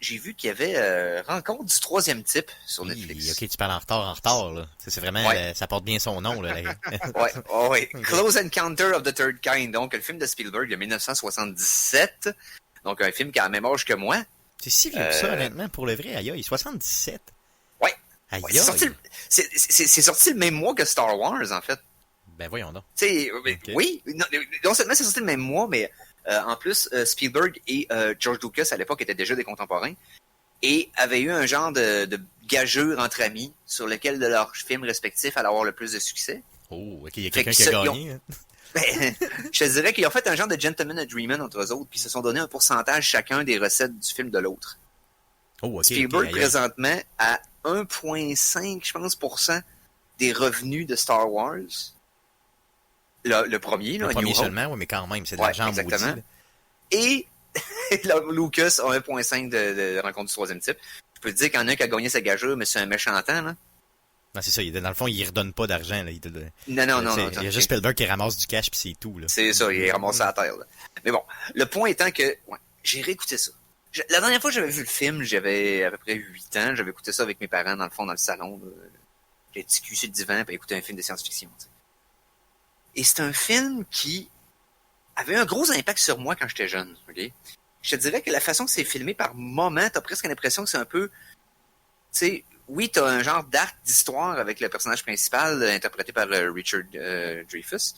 j'ai vu qu'il y avait Rencontre du troisième type sur Netflix. Ok, tu parles en retard, là. C'est vraiment, Ouais. ça porte bien son nom, là. Ouais. Close Encounter of the Third Kind, donc le film de Spielberg de 1977. Donc, un film qui a le même âge que moi. C'est si vieux que ça, honnêtement, pour le vrai. Aïe, aïe, 77. Ouais. Aïe, Ouais, aïe. c'est sorti le même mois que Star Wars, en fait. Ben, voyons donc. Tu sais, Ok. oui, non seulement c'est sorti le même mois, mais en plus, Spielberg et George Lucas, à l'époque, étaient déjà des contemporains et avaient eu un genre de gageure entre amis sur lequel de leurs films respectifs allait avoir le plus de succès. Oh, ok, il y a Fait quelqu'un que qui a ça, gagné. Hein. Ben, je te dirais qu'ils ont fait un genre de gentleman agreement entre eux autres, puis ils se sont donné un pourcentage chacun des recettes du film de l'autre. Oh, ok. Spielberg, aïe, aïe. présentement, a 1,5, je pense, % des revenus de Star Wars. Le premier, là, Le A premier New Hope. seulement, oui, mais quand même, c'est de Ouais, l'argent maudit. exactement. Là. Et Lucas a 1,5 de Rencontre du troisième type. Je peux te dire qu'il y en a un qui a gagné sa gageure, mais c'est un méchant temps, là. Non, c'est ça, dans le fond, il redonne pas d'argent. Là. Non. Il y a juste Spielberg qui ramasse du cash, puis c'est tout. Là. C'est ça, il est ramassé à la terre. Là. Mais bon, le point étant que j'ai réécouté ça. La dernière fois que j'avais vu le film, j'avais à peu près 8 ans. J'avais écouté ça avec mes parents, dans le fond, dans le salon. J'ai petit cul sur le divan pour écouter un film de science-fiction. T'sais. Et c'est un film qui avait un gros impact sur moi quand j'étais jeune. Okay? Je te dirais que la façon que c'est filmé par moment, t'as presque l'impression que c'est un peu... Tu sais, oui, t'as un genre d'arc d'histoire avec le personnage principal interprété par Richard Dreyfuss.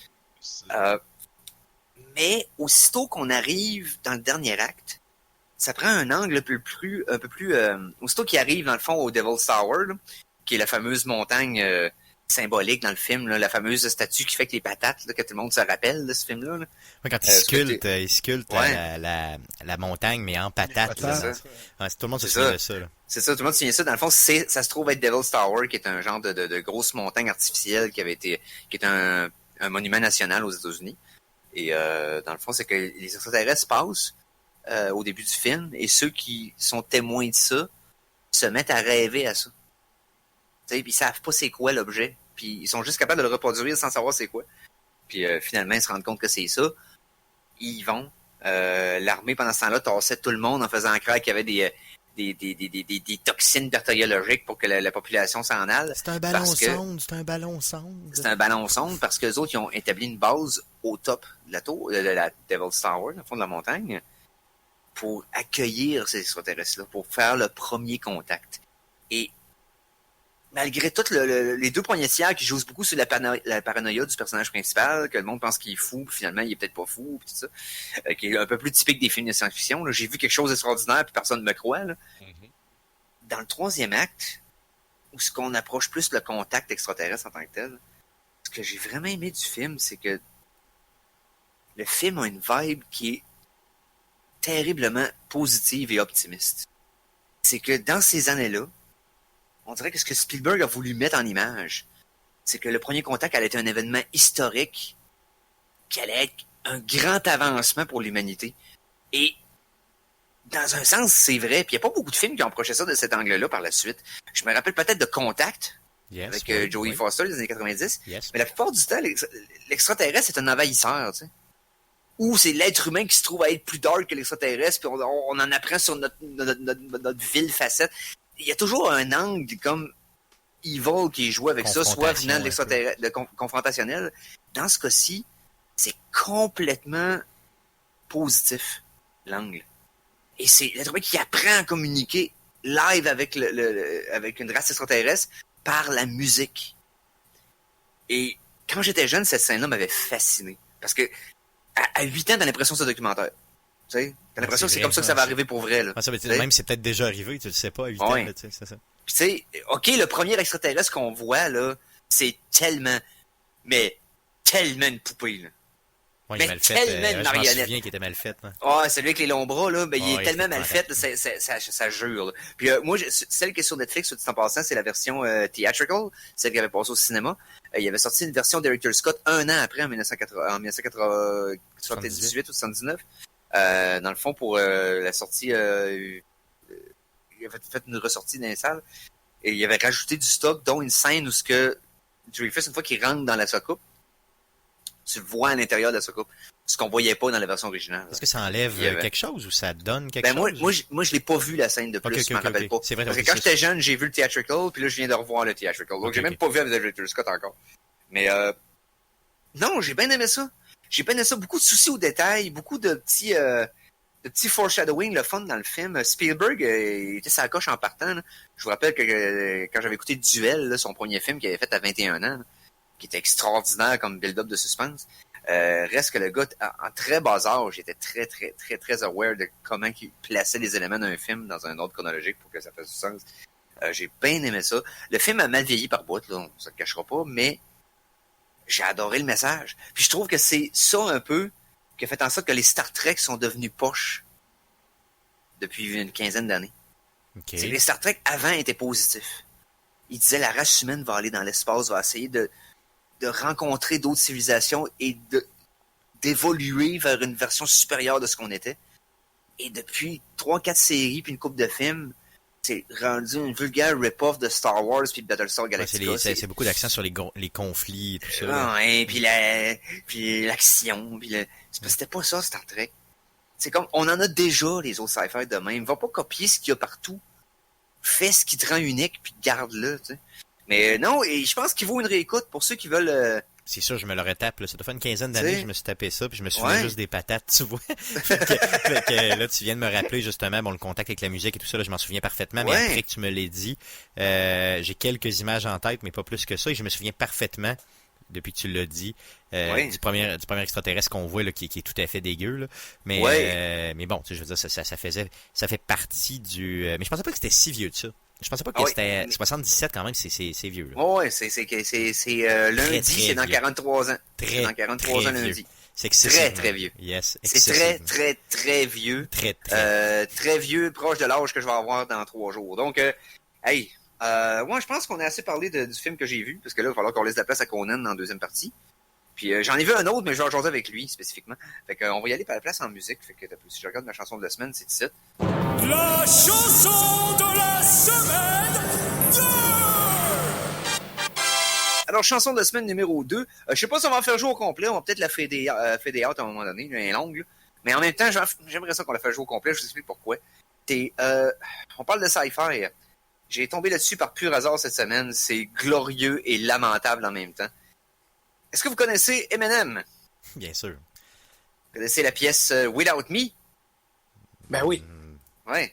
Mais aussitôt qu'on arrive dans le dernier acte, ça prend un angle un peu plus... aussitôt qu'il arrive, dans le fond, au Devil's Tower, là, qui est la fameuse montagne symbolique dans le film, là, la fameuse statue qui fait que les patates, là, que tout le monde se rappelle de ce film-là. Là. Ouais, quand il sculpte Ouais. la montagne, mais en patate. Patate. Là. C'est ça. Ouais, tout le monde se C'est souvient ça. de ça. Là. C'est ça, tout le monde se souvient ça. Dans le fond, ça se trouve être Devil's Tower, qui est un genre de grosse montagne artificielle qui est un monument national aux États-Unis. Et dans le fond, c'est que les extraterrestres passent au début du film, et ceux qui sont témoins de ça se mettent à rêver à ça. Puis ils savent pas c'est quoi l'objet. Puis ils sont juste capables de le reproduire sans savoir c'est quoi. Puis finalement, ils se rendent compte que c'est ça. Ils y vont. L'armée, pendant ce temps-là, tassait tout le monde en faisant croire qu'il y avait des toxines bactériologiques pour que la population s'en aille. C'est un ballon Parce que- sonde, c'est un ballon sonde. C'est un ballon sonde parce qu'eux autres, ils ont établi une base au top de la tour, de la Devil's Tower, dans le fond de la montagne, pour accueillir ces extraterrestres-là, pour faire le premier contact. Et malgré tout, les deux premiers tiers qui jouent beaucoup sur la paranoïa du personnage principal, que le monde pense qu'il est fou, puis finalement, il est peut-être pas fou, puis tout ça, qui est un peu plus typique des films de science-fiction. Là. J'ai vu quelque chose d'extraordinaire, puis personne ne me croit. Là. Dans le troisième acte, où ce qu'on approche plus le contact extraterrestre en tant que tel, ce que j'ai vraiment aimé du film, c'est que le film a une vibe qui est terriblement positive et optimiste. C'est que dans ces années-là, on dirait que ce que Spielberg a voulu mettre en image, c'est que le premier contact allait être un événement historique qui allait être un grand avancement pour l'humanité. Et dans un sens, c'est vrai. Puis il n'y a pas beaucoup de films qui ont approché ça de cet angle-là par la suite. Je me rappelle peut-être de Contact, Yes, avec oui, Jodie oui. Foster des années 90. Yes. Mais la plupart du temps, l'extraterrestre, c'est un envahisseur, tu sais. Ou c'est l'être humain qui se trouve à être plus dark que l'extraterrestre, puis on en apprend sur notre vile facette. Il y a toujours un angle comme evil qui est joué avec ça, soit venant de l'extraterrestre, confrontationnel. Dans ce cas-ci, c'est complètement positif, l'angle. Et c'est l'être humain qui apprend à communiquer live avec avec une race extraterrestre par la musique. Et quand j'étais jeune, cette scène-là m'avait fasciné. Parce que à 8 ans, t'as l'impression que c'est un documentaire. Tu sais, t'as l'impression que c'est comme ça que ça va arriver pour vrai. Là. Ah, ça, même c'est peut-être déjà arrivé, tu le sais pas à 8 ans. Là, tu sais, c'est ça. Puis tu sais, OK, le premier extraterrestre qu'on voit, là, c'est tellement tellement une poupée, là. Ouais, il Mais est mal fait. tellement de Je m'en marionnettes. souviens qu'il était mal fait. Hein. Ah, celui avec les longs bras, là, ben, il Ouais, est tellement c'est mal fait, là, ça jure. Là. Puis moi, celle qui est sur Netflix, tout en passant, c'est la version theatrical, celle qui avait passé au cinéma. Il avait sorti une version d'Eric Scott un an après, en 1978 ou 79. Dans le fond, pour la sortie, il avait fait une ressortie dans les salles, et il avait rajouté du stock, dont une scène où ce que Dreyfus, une fois qu'il rentre dans la soucoupe, tu le vois à l'intérieur de la soucoupe. Ce qu'on voyait pas dans la version originale. Est-ce que ça enlève quelque chose ou ça donne quelque ben chose? moi, je l'ai pas vu la scène de plus, je m'en rappelle pas. C'est vrai, parce que quand j'étais jeune, j'ai vu le theatrical, puis là, je viens de revoir le theatrical. Donc, j'ai même pas vu avec Richard Scott encore. Mais, non, j'ai bien aimé ça. J'ai bien aimé ça. Beaucoup de soucis aux détails, beaucoup de petits foreshadowing, le fun dans le film. Spielberg, il était sa coche en partant. Là. Je vous rappelle que quand j'avais écouté Duel, là, son premier film qu'il avait fait à 21 ans, là, qui était extraordinaire comme build-up de suspense, reste que le gars, en très bas âge, était très, très, très, très aware de comment il plaçait les éléments d'un film dans un ordre chronologique pour que ça fasse du sens. J'ai bien aimé ça. Le film a mal vieilli par bout, là, on se le cachera pas, mais j'ai adoré le message. Puis je trouve que c'est ça un peu qui a fait en sorte que les Star Trek sont devenus poches depuis une quinzaine d'années. Okay. Les Star Trek avant étaient positifs. Ils disaient la race humaine va aller dans l'espace, va essayer de rencontrer d'autres civilisations et d'évoluer vers une version supérieure de ce qu'on était. Et depuis 3-4 séries puis une couple de films, c'est rendu une vulgaire rip-off de Star Wars puis Battlestar Galactica. C'est beaucoup d'accent sur les conflits et tout ça. Ouais, puis l'action, puis c'était pas ça Star Trek. C'est comme on en a déjà les autres sci-fi de même. Va pas copier ce qu'il y a partout. Fais ce qui te rend unique puis garde-le, tu sais. Mais non, et je pense qu'il vaut une réécoute pour ceux qui veulent. C'est sûr, je me le retape. Là. Ça doit faire une quinzaine d'années que je me suis tapé ça, puis je me souviens juste des patates, tu vois. fait que, là, tu viens de me rappeler justement, le contact avec la musique et tout ça, là, je m'en souviens parfaitement. Mais après que tu me l'aies dit, j'ai quelques images en tête, mais pas plus que ça. Et je me souviens parfaitement, depuis que tu l'as dit, du premier extraterrestre qu'on voit là, qui est tout à fait dégueu. Là. Mais bon, tu sais, je veux dire, ça fait partie du. Mais je pensais pas que c'était si vieux de ça. Je pensais pas que c'était 77 quand même, c'est vieux. Oui, c'est lundi, c'est dans 43 ans. C'est dans 43 ans lundi. C'est excessivement. Très vieux. Yes, c'est très vieux. Très vieux, proche de l'âge que je vais avoir dans 3 jours. Donc, moi je pense qu'on a assez parlé du film que j'ai vu, parce que là, il va falloir qu'on laisse la place à Conan dans la deuxième partie. Puis j'en ai vu un autre, mais je vais jaser avec lui spécifiquement. Fait qu'on va y aller par la place en musique. Fait que si je regarde ma chanson de la semaine, c'est ici. La chanson de la semaine 2! Alors, chanson de la semaine numéro 2. Je sais pas si on va en faire jouer au complet. On va peut-être la fader out à un moment donné. Elle est longue. Là. Mais en même temps, j'aimerais ça qu'on la fasse jouer au complet. Je vous explique pourquoi. On parle de sci-fi. J'ai tombé là-dessus par pur hasard cette semaine. C'est glorieux et lamentable en même temps. Est-ce que vous connaissez Eminem? Bien sûr. Vous connaissez la pièce Without Me? Ben oui. Ouais.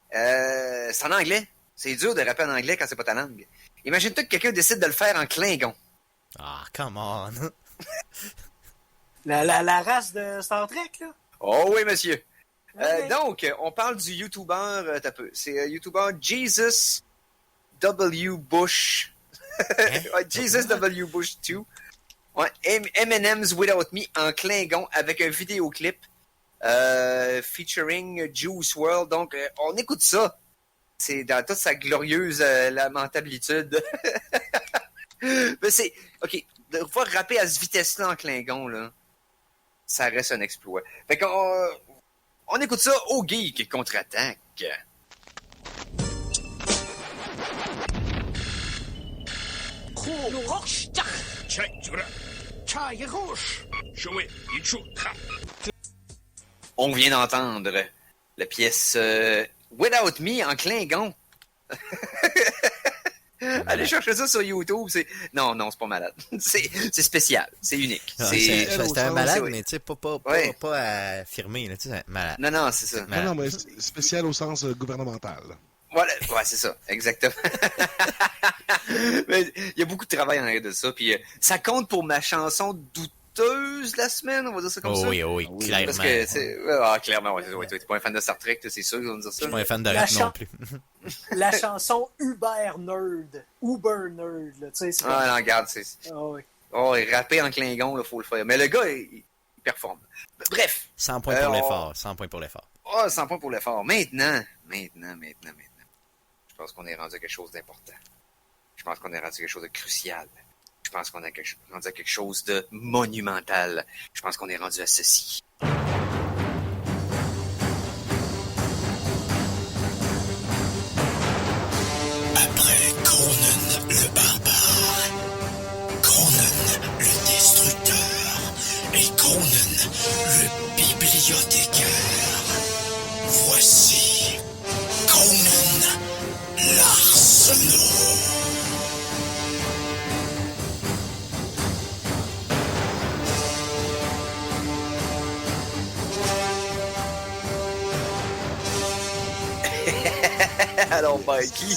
C'est en anglais. C'est dur de rapper en anglais quand c'est pas ta langue. Imagine-toi que quelqu'un décide de le faire en Klingon. Ah, come on. La race de Star Trek, là? Oh oui, monsieur. Donc, on parle du YouTuber... c'est YouTuber Jesus W. Bush. Jesus W. Bush 2. Ouais, Eminem's Without Me en Klingon avec un vidéoclip featuring Juice WRLD. Donc, on écoute ça. C'est dans toute sa glorieuse lamentabilitude. Mais c'est... OK, de pouvoir rapper à cette vitesse-là en Klingon, là, ça reste un exploit. Fait qu'on on écoute ça au Geek contre-attaque. On vient d'entendre la pièce Without Me en Klingon. Allez chercher ça sur YouTube. Non, c'est pas malade. C'est spécial. C'est unique. C'est un malade, mais tu sais, pas à affirmer. Tu sais, malade. Non, c'est ça. Non, mais spécial au sens gouvernemental. Voilà, ouais, c'est ça, exactement. Mais il y a beaucoup de travail en arrière de ça. Puis ça compte pour ma chanson douteuse de la semaine, on va dire ça comme ça. Oui, clairement. Parce que clairement, ouais, t'es pas un fan de Star Trek, c'est sûr qu'ils vont dire ça. Je suis pas un fan de rap non plus. La chanson Uber Nerd, là, tu sais. Non, regarde, oui. Oh, et rapper en Klingon, il faut le faire. Mais le gars, il performe. Bref. 100 points pour l'effort. 100 points pour l'effort. Oh, 100 points pour l'effort. Maintenant. Je pense qu'on est rendu à quelque chose d'important. Je pense qu'on est rendu à quelque chose de crucial. Je pense qu'on est rendu à quelque chose de monumental. Je pense qu'on est rendu à ceci. Après Conan le barbare, Conan le destructeur et Conan le bibliothécaire, voici Conan l'Arsenault. Alors, Mikey,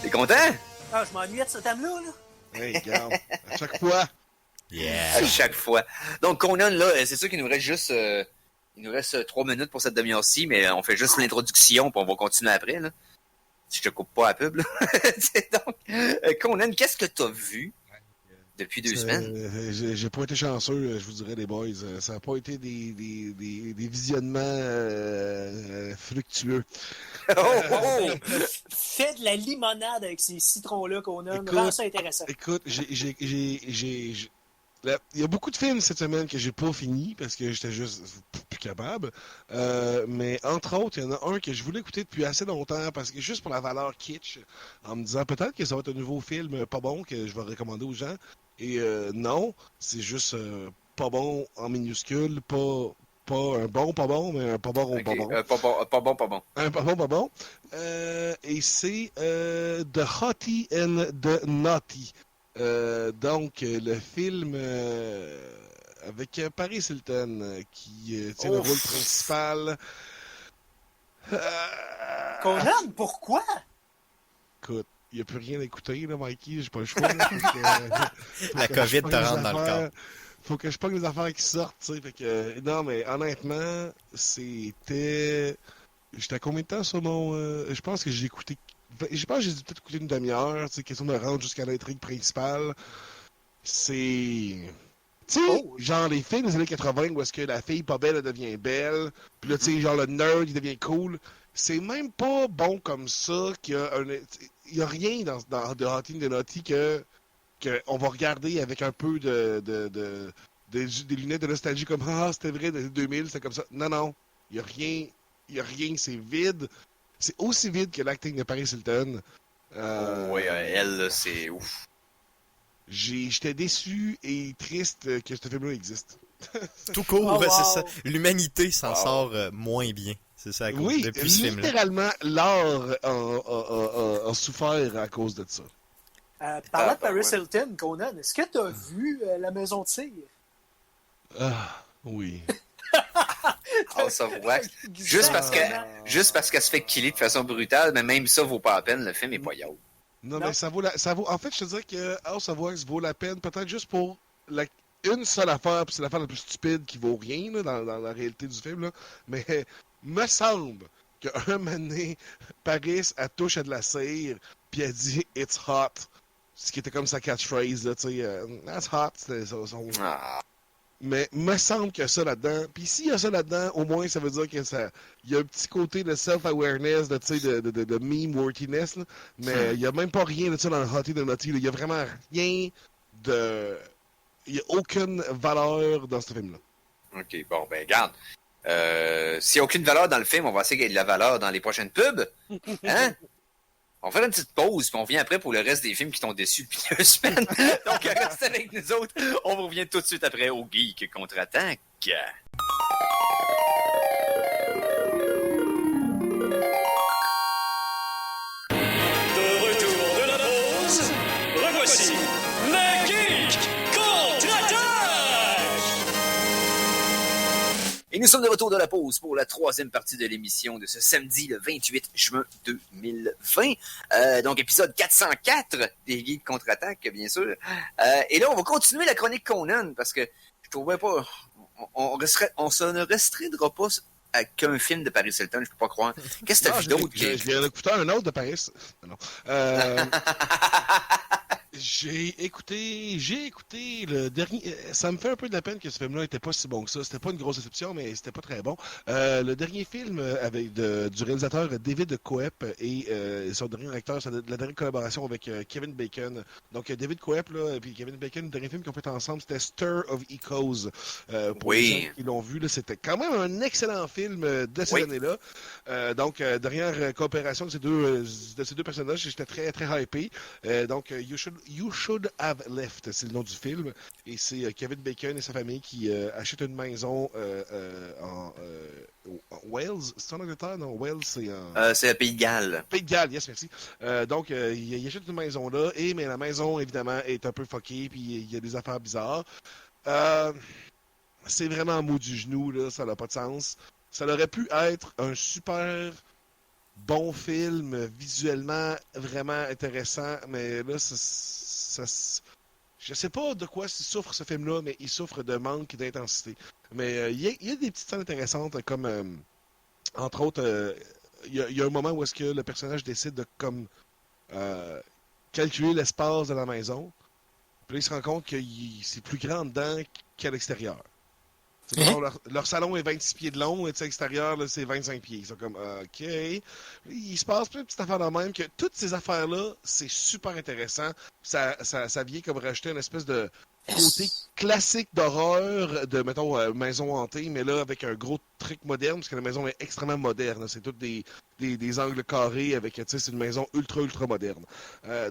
t'es content? Ah, je m'ennuyais de ce thème-là, là. Hey, regarde, à chaque fois. Yeah. À chaque fois. Donc, Conan, là, c'est sûr qu'il nous reste juste... il nous reste 3 minutes pour cette demi-heure-ci, mais on fait juste l'introduction, puis on va continuer après, là. Si je te coupe pas à pub, là. Donc, Conan, qu'est-ce que t'as vu depuis 2 semaines? J'ai pas été chanceux, je vous dirais, les boys. Ça n'a pas été des visionnements fructueux. Fais de la limonade avec ces citrons-là qu'on a. Écoute, Rends ça intéressant. Écoute, il y a beaucoup de films cette semaine que j'ai pas fini parce que j'étais juste plus capable. Mais entre autres, il y en a un que je voulais écouter depuis assez longtemps parce que juste pour la valeur kitsch, en me disant peut-être que ça va être un nouveau film pas bon que je vais recommander aux gens. Et non, c'est juste pas bon en minuscule, pas un bon pas bon, mais un pas bon Okay. pas bon. Pas bon. Un pas bon pas bon. Et c'est The Hottie and the Naughty. Donc, le film avec Paris Hilton qui tient le rôle principal. Conan, pourquoi? Écoute, il n'y a plus rien à écouter, là, Mikey, j'ai pas le choix. Là, La COVID te rentre dans le corps. Faut que je pogne les affaires qui sortent, tu sais. Fait que, non, mais honnêtement, c'était... J'étais à combien de temps sur mon... je pense que j'ai écouté... Je pense que j'ai peut-être écouté une demi-heure, tu sais, question de rendre jusqu'à l'intrigue principale. C'est... Tu sais, genre les films des années 80 où est-ce que la fille pas belle, elle devient belle, puis là, tu sais, genre le nerd, il devient cool. C'est même pas bon comme ça qu'il y a un... Il y a rien dans The Hottie and the Naughty que on va regarder avec un peu des lunettes de nostalgie comme « Ah, c'était vrai, dans les 2000, c'était comme ça. » Non, il y a rien, c'est vide. C'est aussi vide que l'acting de Paris Hilton. Oui, elle, là, c'est ouf. J'étais déçu et triste que ce film-là existe. Tout court, Oh, wow. c'est ça. L'humanité s'en sort moins bien. C'est ça, Oui, depuis ce film-là. littéralement, l'art a souffert à cause de ça. Parlant de Paris Hilton, Conan, est-ce que tu as vu La Maison de Cire? Ah, oui. House of Wax. Juste parce qu'elle se fait killer de façon brutale, mais même ça vaut pas la peine, le film est pas yaourt. Non, mais ça vaut... En fait, je te dirais que House of Wax vaut la peine, peut-être juste pour une seule affaire, puis c'est l'affaire la plus stupide qui vaut rien là, dans la réalité du film, là. Mais me semble qu'un moment donné, Paris, elle touche à de la cire, puis elle dit « It's hot ». Ce qui était comme sa catchphrase, là, tu sais, « That's hot », c'était son... Mais me semble qu'il y a ça là-dedans. Puis s'il y a ça là-dedans, au moins, ça veut dire que ça... Il y a un petit côté de self-awareness, de meme-worthiness, là. Mais il n'y a même pas rien de ça dans le Hottie de Naughty. Il n'y a vraiment rien de... Il n'y a aucune valeur dans ce film-là. OK, bon, ben, regarde. S'il n'y a aucune valeur dans le film, on va essayer qu'il y ait de la valeur dans les prochaines pubs. Hein? On va faire une petite pause, puis on revient après pour le reste des films qui t'ont déçu depuis 2 semaines. Donc, restez avec nous autres. On revient tout de suite après au Geek Contre-Attaque. De retour de la pause, revoici le Geek Contre-Attaque! Et nous sommes de retour de la pause pour la 3e partie de l'émission de ce samedi, le 28 juin 2020. Donc, épisode 404 des Geeks Contre-Attaque, bien sûr. Et là, on va continuer la chronique Conan, parce que je trouvais pas... On ne restreindra pas qu'un film de Paris Hilton, je peux pas croire. Qu'est-ce que t'as vu d'autre? Je viens d'écouter un autre de Paris. Non. J'ai écouté le dernier. Ça me fait un peu de la peine que ce film-là était pas si bon que ça. C'était pas une grosse déception, mais c'était pas très bon. Le dernier film du réalisateur David Coep et son dernier acteur, c'est la dernière collaboration avec Kevin Bacon. Donc David Coep là, et puis Kevin Bacon, le dernier film qu'ils ont fait ensemble, c'était Stir of Echoes. Pour les gens qui l'ont vu, là, c'était quand même un excellent film de cette année-là. Dernière coopération de ces deux personnages, j'étais très très hypé. You Should Have Left, c'est le nom du film. Et c'est Kevin Bacon et sa famille qui achètent une maison en Wales. C'est en Angleterre? Non, Wales, c'est en... c'est le Pays de Galles. Pays de Galles, yes, merci. Il achète une maison là, mais la maison, évidemment, est un peu fuckée, puis il y a des affaires bizarres. C'est vraiment un mot du genou, là, ça n'a pas de sens. Ça aurait pu être un super... bon film, visuellement vraiment intéressant, mais là, je sais pas de quoi souffre ce film-là, mais il souffre de manque d'intensité. Mais il y a des petites scènes intéressantes, comme, entre autres, il y a un moment où est-ce que le personnage décide de, comme, calculer l'espace de la maison, puis là, il se rend compte que c'est plus grand dedans qu'à l'extérieur. Leur salon est 26 pieds de long, et à l'extérieur, là, c'est 25 pieds. Ils sont comme, OK. Il se passe plein de petites affaires de même, que toutes ces affaires-là, c'est super intéressant. Ça vient comme rajouter une espèce de côté classique d'horreur de, mettons, maison hantée, mais là, avec un gros truc moderne, parce que la maison est extrêmement moderne. C'est toutes des angles carrés avec, tu sais, c'est une maison ultra moderne.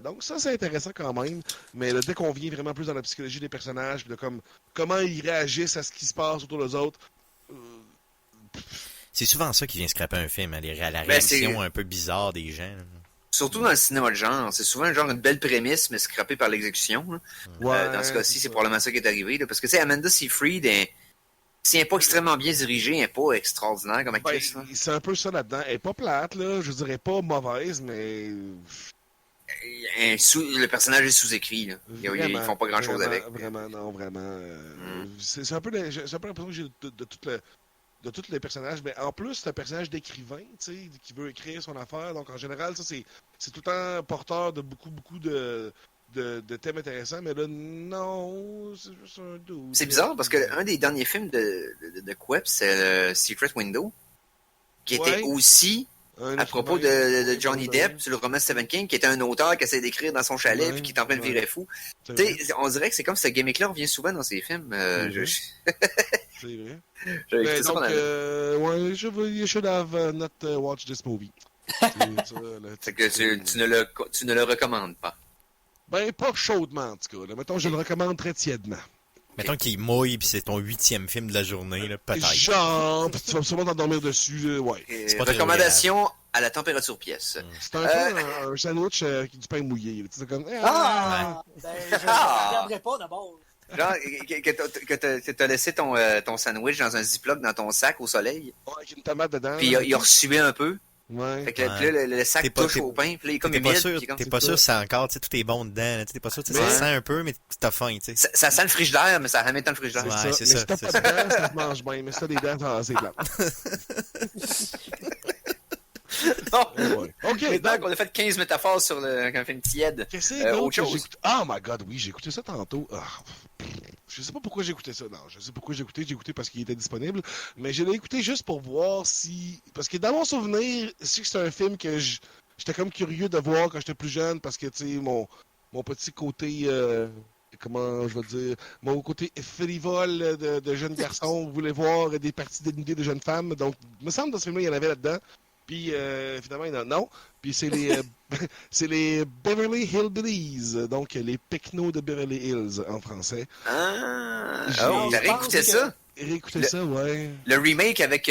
Donc ça, c'est intéressant quand même, mais là, dès qu'on vient vraiment plus dans la psychologie des personnages, de comment ils réagissent à ce qui se passe autour des autres, C'est souvent ça qui vient scraper un film, hein, la réaction un peu bizarre des gens. Surtout dans le cinéma de genre. C'est souvent genre une belle prémisse, mais scrappée par l'exécution. Dans ce cas-ci, c'est probablement ça qui est arrivé. Là, parce que, tu sais, Amanda Seyfried, si elle n'est pas extrêmement bien dirigée, elle n'est pas extraordinaire comme actrice. C'est un peu ça là-dedans. Elle n'est pas plate, là. Je dirais pas mauvaise, mais... Le personnage est sous-écrit. Là. Ils font pas grand-chose avec. Vraiment. C'est un peu l'impression que j'ai de tous les personnages, mais en plus, c'est un personnage d'écrivain, tu sais, qui veut écrire son affaire. Donc, en général, ça, c'est tout le temps porteur de beaucoup de thèmes intéressants, mais là, non, c'est juste un doux. C'est bizarre, parce que un des derniers films de Coep, c'est le Secret Window, qui était aussi à propos de Johnny Depp, sur le roman Stephen King, qui était un auteur qui essaie d'écrire dans son chalet, puis qui est en train de virer fou. On dirait que c'est comme ce gimmick-là revient souvent dans ces films. C'est vrai. Mais donc, you should have not watched this movie. C'est que tu ne le recommandes pas. Ben, pas chaudement, en tout cas. Là. Mettons, je le recommande très tièdement. Mettons qu'il mouille, puis c'est ton 8e film de la journée, là, peut-être. Genre, puis tu vas sûrement t'endormir dessus, ouais. C'est pas recommandation à la température pièce. C'est un peu un sandwich avec du pain mouillé. C'est comme... Ben, je ne regarderai pas d'abord. Genre, que t'as laissé ton sandwich dans un ziploc dans ton sac au soleil. Ouais, avec une tomate dedans. Puis il a reçué un peu. Ouais. Fait que là, le sac touche au pain. Puis là, il est comme humide. T'es pas sûr si c'est encore, tu sais, tout est bon dedans. T'es pas sûr, ça sent un peu, mais t'as faim, tu sais. Ça sent le frigidaire, mais ça a jamais dans le frigidaire. Ouais, c'est ça. ça. Mais si t'as pas de dents, ça te mange bien. Mais si t'as des dents, c'est plat. Ouais. Ok, maintenant qu'on a fait 15 métaphores sur un film tiède. Autre chose. Oh my god, oui, j'ai écouté ça tantôt. Je sais pas pourquoi j'ai écouté ça. Non, je sais pourquoi j'ai écouté parce qu'il était disponible. Mais je l'ai écouté juste pour voir si... Parce que dans mon souvenir, c'est un film que j'étais comme curieux de voir quand j'étais plus jeune parce que, tu sais, mon petit côté... comment je vais dire, mon côté frivole de jeune garçon voulait voir des parties dénudées de jeunes femmes. Donc, il me semble que dans ce film-là, il y en avait là-dedans. Puis, finalement, non. Puis, c'est les Beverly Hillbillies, donc les Pecnos de Beverly Hills en français. T'as réécouté ça? Réécouté ça, ouais. Le remake avec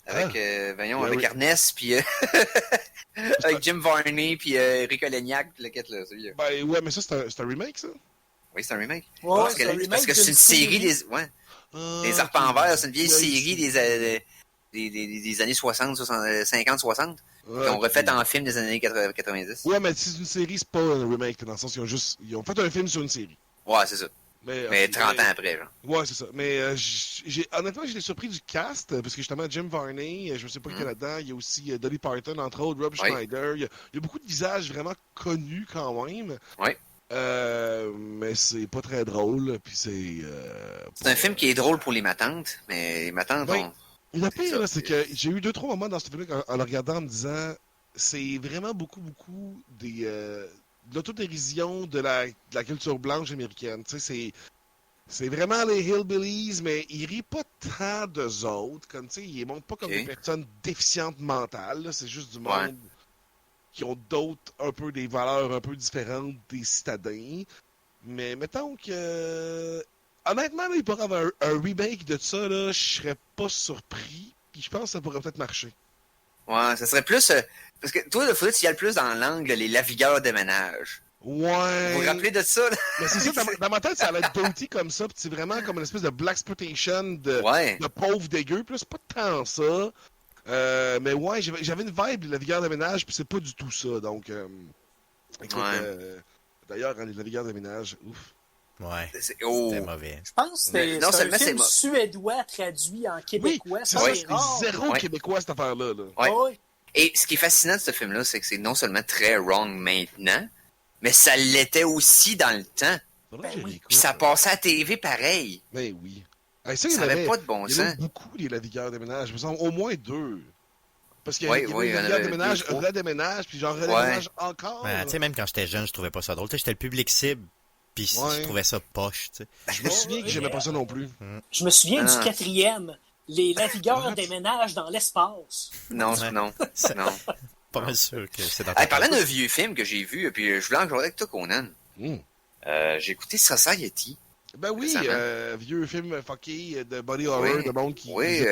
Ernest, puis avec Jim Varney, puis Eric Olegnac, le quête là, celui-là. Ben, ouais, mais ça, c'est un remake, ça? Oui, c'est un remake. Ouais, parce que c'est une série des... Ouais. Les Arpents Verts, c'est une vieille série des années 50-60, qui ont refait en film des années 90. Ouais, mais c'est une série, c'est pas un remake, dans le sens qu'ils ont fait un film sur une série. Ouais, c'est ça. Mais 30 ans après, genre. Ouais, c'est ça. Mais honnêtement, j'étais surpris du cast, parce que justement, Jim Varney, je sais pas qui est là-dedans, il y a aussi Dolly Parton, entre autres, Rob Schneider. Il y a beaucoup de visages vraiment connus quand même. Ouais. Mais c'est pas très drôle, puis c'est... C'est un film qui est drôle pour les matantes, mais les matantes Ouais. ont... Le pire, là, c'est que j'ai eu 2-3 moments dans ce film-là en le regardant en me disant c'est vraiment beaucoup de l'autodérision de la culture blanche américaine. Tu sais, c'est vraiment les hillbillies, mais ils rient pas tant d'eux autres. Comme, tu sais, ils les montrent pas comme des personnes déficientes mentales. Là. C'est juste du monde qui ont d'autres, un peu des valeurs un peu différentes des citadins. Mais mettons que... honnêtement, là, il pourrait avoir un remake de ça, là, je serais pas surpris. Puis je pense que ça pourrait peut-être marcher. Ouais, ça serait plus... parce que toi, il faudrait que tu y ailles plus dans l'angle les lavigueurs de ménage. Ouais. Vous vous rappelez de ça, là? Mais c'est ça, dans ma tête, ça allait être dirty comme ça, pis c'est vraiment comme une espèce de blaxploitation de pauvre dégueu, puis là, c'est pas tant ça. Mais ouais, j'avais une vibe de la vigueur de ménage, puis c'est pas du tout ça, donc... écoute, d'ailleurs, les navigueurs de ménage, ouf. Ouais, c'était mauvais. Je pense que c'est un film suédois traduit en québécois. Oui, c'est zéro québécois, cette affaire-là. Là. Ouais. Ouais. Et ce qui est fascinant de ce film-là, c'est que c'est non seulement très wrong maintenant, mais ça l'était aussi dans le temps. Puis ça passait à la TV pareil. Ben oui. Ça n'avait pas de bon sens. Il y en a beaucoup, les navigueurs de ménage. Il me semble au moins 2. Parce qu'il y a les navigueurs de ménage, redéménage, puis genre redéménage encore. Ouais, tu sais, même quand j'étais jeune, je trouvais pas ça drôle. J'étais le public cible, puis je trouvais ça poche. T'sais. Je me souviens que j'aimais pas ça non plus. Je me souviens du 4e. Les navigueurs déménagent dans l'espace. Non. Pas mal sûr que c'est dans parlant d'un vieux film que j'ai vu, puis je voulais en jouer avec toi, Conan. J'ai écouté Society. Ben oui, vieux film fucké de body horror, de monde qui... Oui,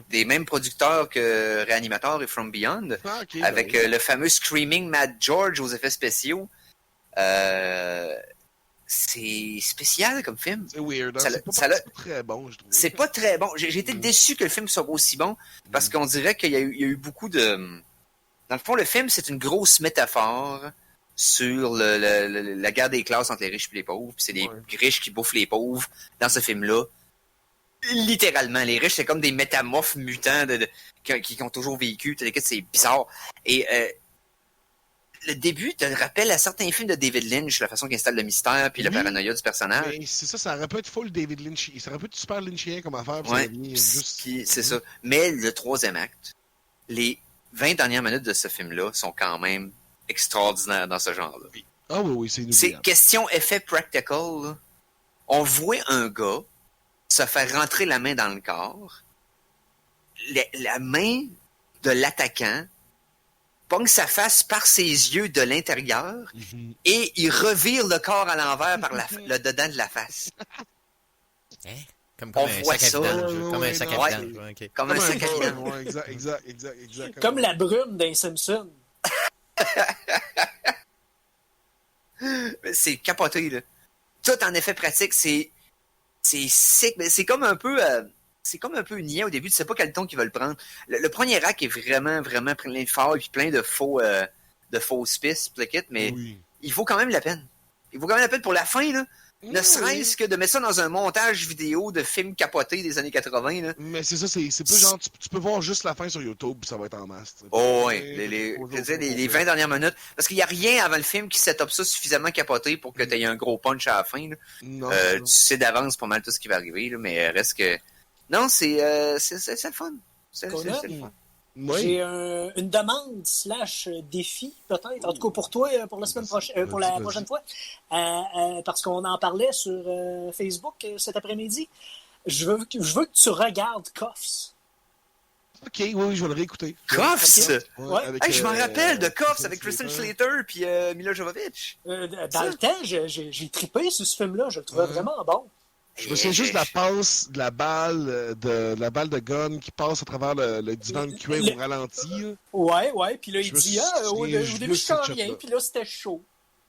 des mêmes producteurs que Réanimator et From Beyond, avec le fameux Screaming Mad George aux effets spéciaux. C'est spécial comme film. C'est weird, hein? C'est pas très bon, je trouve. C'est pas très bon. J'ai été déçu que le film soit aussi bon, parce qu'on dirait qu'il y a eu beaucoup de... Dans le fond, le film, c'est une grosse métaphore sur la guerre des classes entre les riches et les pauvres. Puis c'est les riches qui bouffent les pauvres dans ce film-là. Littéralement, les riches, c'est comme des métamorphes mutants qui ont toujours vécu. C'est bizarre. Et le début te rappelle à certains films de David Lynch, la façon qu'il installe le mystère puis la paranoïa du personnage. Mais c'est ça aurait pu être full David Lynch. Ça aurait pu être super Lynchien comme affaire. C'est ça. Mais le troisième acte, les 20 dernières minutes de ce film-là sont quand même extraordinaires dans ce genre-là. Ah oui, c'est inoubliable. C'est question effet practical. Là. On voit un gars se faire rentrer la main dans le corps. La main de l'attaquant pogne sa face par ses yeux de l'intérieur et il revire le corps à l'envers par le dedans de la face. Comme un sac à vidange. Comme un sac à vidange. Comme un sac à vidange. Exact. Comme la brume d'un Simpson. C'est capoté, là. Tout en effet pratique, c'est sick, mais c'est comme un peu... c'est comme un peu niais au début, tu sais pas quel ton qu'ils veulent prendre. Le premier acte est vraiment plein de failles et plein de fausses pistes, mais il vaut quand même la peine. Il vaut quand même la peine pour la fin, là. Ne serait-ce que de mettre ça dans un montage vidéo de films capotés des années 80. Là. Mais c'est ça, c'est plus genre, tu peux voir juste la fin sur YouTube, ça va être en masse. Oh oui, les 20 dernières minutes. Parce qu'il n'y a rien avant le film qui set up ça suffisamment capoté pour que tu aies un gros punch à la fin. Là. Non, tu sais d'avance pas mal tout ce qui va arriver, là, mais reste que... Non, c'est le fun. C'est le fun. Oui. J'ai une demande / défi, peut-être, en tout cas pour toi, pour la semaine prochaine, pour la prochaine fois, parce qu'on en parlait sur Facebook cet après-midi. Je veux que tu regardes Cuffs. Ok, oui, je vais le réécouter. Cuffs? Ouais. Hey, je m'en rappelle de Cuffs avec Christian Slater puis Mila Jovovich. Dans le temps, j'ai trippé sur ce film-là, je le trouvais vraiment bon. Je me souviens juste de la passe de la balle de gun qui passe à travers le divan de cuir au ralenti. Ouais, puis là, il dit au début, je sens rien, puis là, c'était chaud.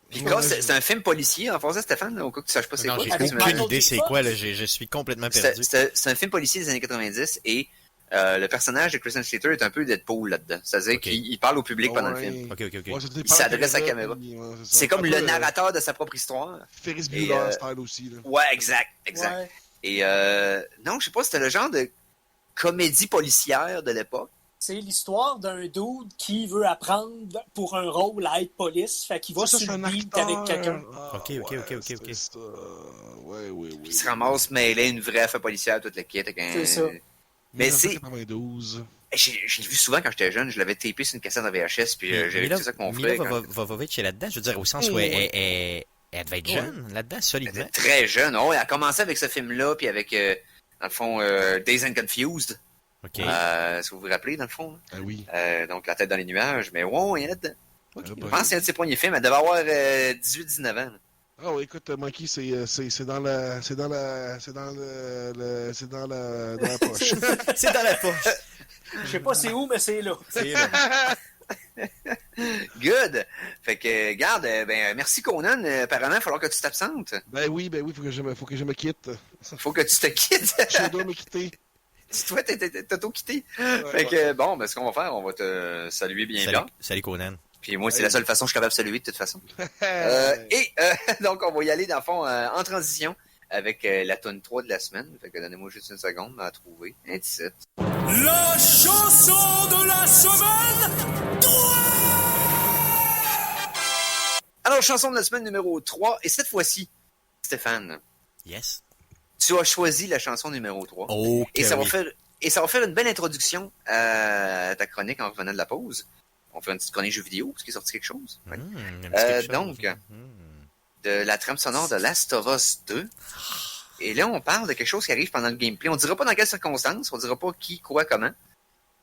Puis c'est un film policier, en français, Stéphane, au cas que tu saches pas c'est quoi. J'ai aucune idée c'est quoi, là, je suis complètement perdu. C'est un film policier des années 90 et le personnage de Christian Slater est un peu Deadpool là-dedans. C'est-à-dire qu'il parle au public pendant le film. Il s'adresse à la caméra. C'est comme le narrateur de sa propre histoire. Ferris Bueller style aussi. Là. Ouais, exact. Et non, je sais pas, c'était le genre de comédie policière de l'époque. C'est l'histoire d'un dude qui veut apprendre pour un rôle à être police. Fait qu'il va Ça, sur c'est le un beat acteur. avec quelqu'un. Ah, Ok. c'est ça. Ouais. Il se ramasse mêlé une vraie affaire policière, toute la quête. C'est ça. Mais c'est... 1992. J'ai vu souvent quand j'étais jeune, je l'avais tapé sur une cassette en VHS, puis j'avais écouté ça avec mon frère. Mila Jovovich est là-dedans, je veux dire, au sens où elle devait être jeune, là-dedans, Elle solidement. était très jeune. Oh, elle a commencé avec ce film-là, puis avec, dans le fond, Dazed and Confused. Ok. Si vous vous rappelez, dans le fond. Ah oui. Donc, La tête dans les nuages. Mais ouais, il y en a dedans. Ah, Je bah, pense que c'est un de ses premiers films. Elle devait avoir 18-19 ans. là. Ah oui, écoute, Mikey, c'est dans la poche. C'est dans la poche. Je sais pas c'est où, mais c'est là. C'est là. Good! Fait que, garde, merci Conan. Apparemment, il va falloir que tu t'absentes. Ben oui, faut que je me quitte. Faut que tu te quittes. Je dois me quitter. Toi, t'as tout quitté. Fait que, bon, ce qu'on va faire, on va te saluer bien bas. Salut Conan. Puis moi, c'est la seule façon que je suis capable de saluer de toute façon. Donc, on va y aller, dans le fond, en transition avec la tonne 3 de la semaine. Fait que donnez-moi juste une seconde à trouver. Un 17. La chanson de la semaine 3! Alors, chanson de la semaine numéro 3. Et cette fois-ci, Stéphane, Yes. tu as choisi la chanson numéro 3. Oh, Et ça va faire une belle introduction à ta chronique en revenant de la pause. On fait une petite chronique jeux vidéo, parce qu'il est sorti quelque chose. Ouais. Donc, de la trame sonore de Last of Us 2. Et là, on parle de quelque chose qui arrive pendant le gameplay. On dira pas dans quelles circonstances, on dira pas qui, quoi, comment.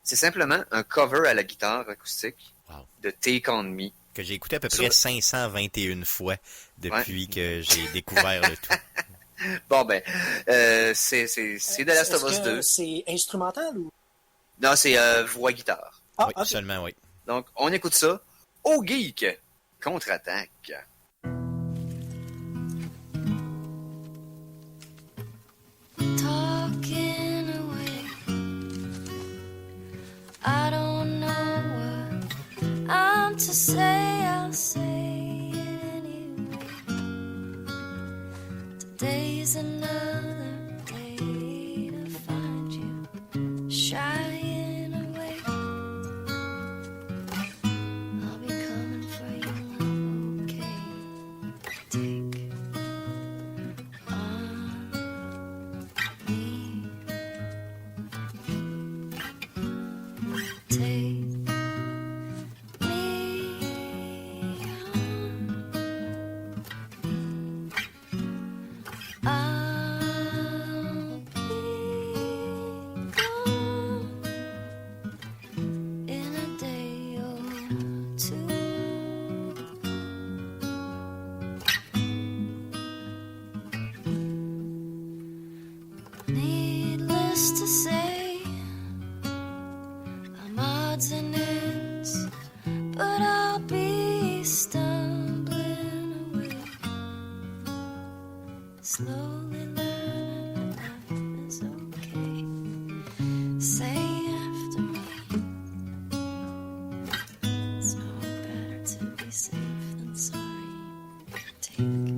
C'est simplement un cover à la guitare acoustique de Take On Me. Que j'ai écouté à peu près 521 fois depuis que j'ai découvert le tout. Bon, c'est de Last of Us 2. C'est instrumental ou? Non, c'est voix-guitare. Ah, Oui, ok. seulement, oui. Donc, on écoute ça. Au geek, contre-attaque. Talking away, I don't know what I'm to say, I'll say it anyway. Today's another day to find you shying away. I'll be coming for you, okay? Take needless to say, I'm odds and ends, but I'll be stumbling away, slowly learning that life is okay. Say after me, it's no better to be safe than sorry. Take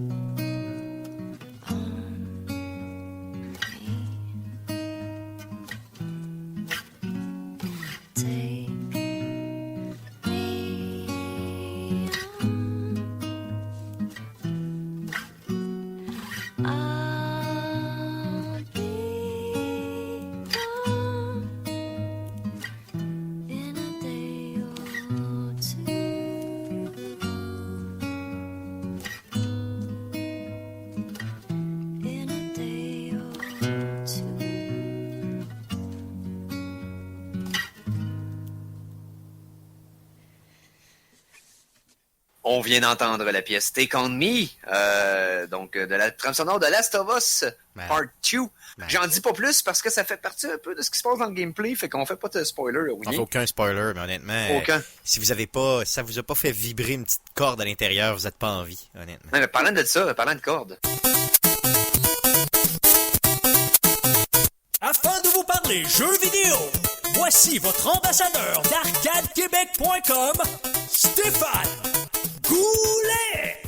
On vient d'entendre la pièce Take On Me, donc de la trame sonore de Last of Us Part 2. J'en dis pas plus parce que ça fait partie un peu de ce qui se passe dans le gameplay, fait qu'on fait pas de spoiler. Oui. On fait aucun spoiler, mais honnêtement, aucun. Si vous avez pas, ça vous a pas fait vibrer une petite corde à l'intérieur, vous êtes pas en vie, honnêtement. Non, mais parlant de ça, parlant de cordes. Afin de vous parler jeux vidéo, voici votre ambassadeur d'ArcadeQuébec.com, Stéphane Goulet!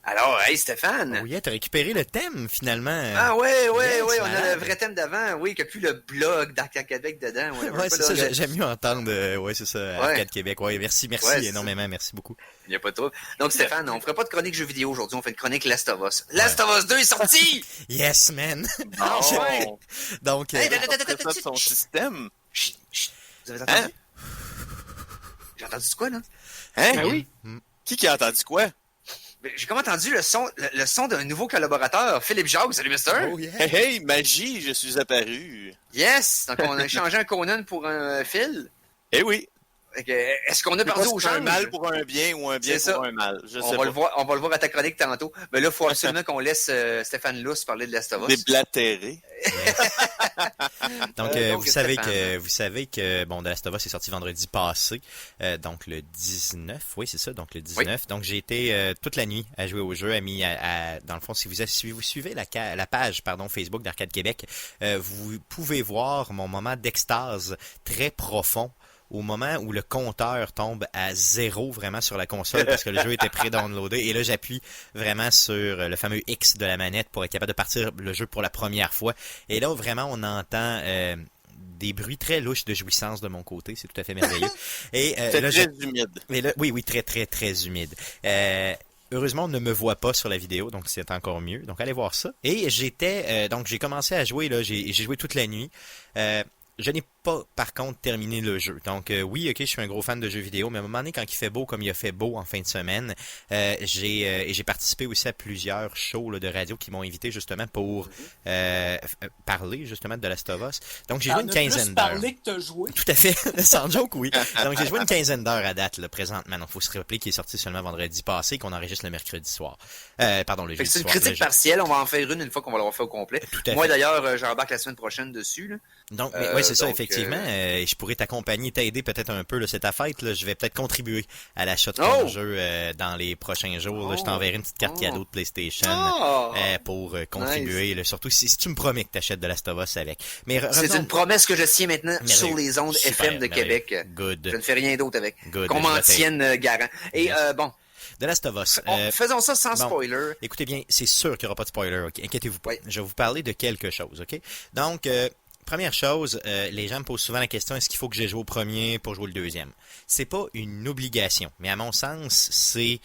Alors, hey Stéphane! Oh yeah, t'as récupéré le thème, finalement. Ah ouais, Yes, on a malade. le vrai thème d'avant, oui, qu'il n'y a plus le blog d'Arcade Québec dedans. Ouais, c'est ça, j'aime mieux entendre, ouais, c'est ça, Ouais. Arcade Québec. Ouais, merci Ouais, c'est énormément, merci beaucoup. Il n'y a pas de trouble. Donc Stéphane, on fera pas de chronique jeux vidéo aujourd'hui, on fait une chronique Last of Us. Last of Us 2 est sorti! Yes, man! Ah ouais! Donc, Hey, Ça de son système. Chut, chut. Vous avez entendu? J'ai entendu quoi, là? Hein? Ben oui. Qui a entendu quoi? J'ai comme entendu le son d'un nouveau collaborateur, Philippe Jacques. Salut, Mister! oh yeah! Hey, hey, magie, je suis apparu. Yes! Donc, on a échangé un Conan pour un Phil. Eh oui. Fait que, est-ce qu'on a Je sais perdu pas au si c'est un change? mal pour un bien ou un bien C'est pour ça. un mal. Je sais On va pas. le voir à ta chronique tantôt. Mais là, il faut absolument qu'on laisse Stéphane Luce parler de Last of Us. Déblatéré. Donc, donc, vous savez Stéphane. que bon, The Last of Us est sorti vendredi passé, donc le 19, oui c'est ça, donc le 19. Donc j'ai été toute la nuit à jouer au jeu, dans le fond, si vous suivez la page Facebook d'Arcade Québec, vous pouvez voir mon moment d'extase très profond au moment où le compteur tombe à 0 vraiment sur la console parce que le jeu était pré-downloadé. Et là, j'appuie vraiment sur le fameux X de la manette pour être capable de partir le jeu pour la première fois. Et là, vraiment, on entend des bruits très louches de jouissance de mon côté. C'est tout à fait merveilleux. Et C'est là, très humide. mais là, oui, très, très, très humide. Heureusement, on ne me voit pas sur la vidéo, donc c'est encore mieux. Donc, allez voir ça. Et donc j'ai commencé à jouer, là, j'ai joué toute la nuit. Je n'ai pas, par contre, terminé le jeu. Donc, oui, ok, je suis un gros fan de jeux vidéo, mais à un moment donné, quand il fait beau, comme il a fait beau en fin de semaine, j'ai participé aussi à plusieurs shows là, de radio qui m'ont invité justement pour parler justement de The Last of Us. Donc, j'ai joué une quinzaine d'heures. Parler que t'as joué. Tout à fait, sans joke, oui. Donc, j'ai joué une quinzaine d'heures à date, là, présentement. Donc, il faut se rappeler qu'il est sorti seulement vendredi passé, qu'on enregistre le mercredi soir. Pardon, le Fait que jeudi c'est une soir. critique partielle, on va en faire une fois qu'on va l'avoir fait au complet. Tout à Moi, fait. d'ailleurs, j'embarque la semaine prochaine dessus. Là. Donc, oui, c'est ça, donc, effectivement. Je pourrais t'accompagner, t'aider peut-être un peu, là, c'est ta fête, là. Je vais peut-être contribuer à l'achat de ton jeu dans les prochains jours. Là. Je t'enverrai une petite carte cadeau de PlayStation pour contribuer. Là, surtout si tu me promets que t'achètes de Last of Us avec. Mais c'est une promesse que je tiens maintenant sur les ondes Super, FM de Québec. Good. Je ne fais rien d'autre avec. Good. Qu'on m'en tienne garant. Et bon, The Last of Us. faisons ça sans spoiler. Écoutez bien, c'est sûr qu'il n'y aura pas de spoiler, ok? Inquiétez-vous pas. Oui. Je vais vous parler de quelque chose, ok? Donc, première chose, les gens me posent souvent la question, est-ce qu'il faut que j'ai joué au premier pour jouer le deuxième? C'est pas une obligation, mais à mon sens, c'est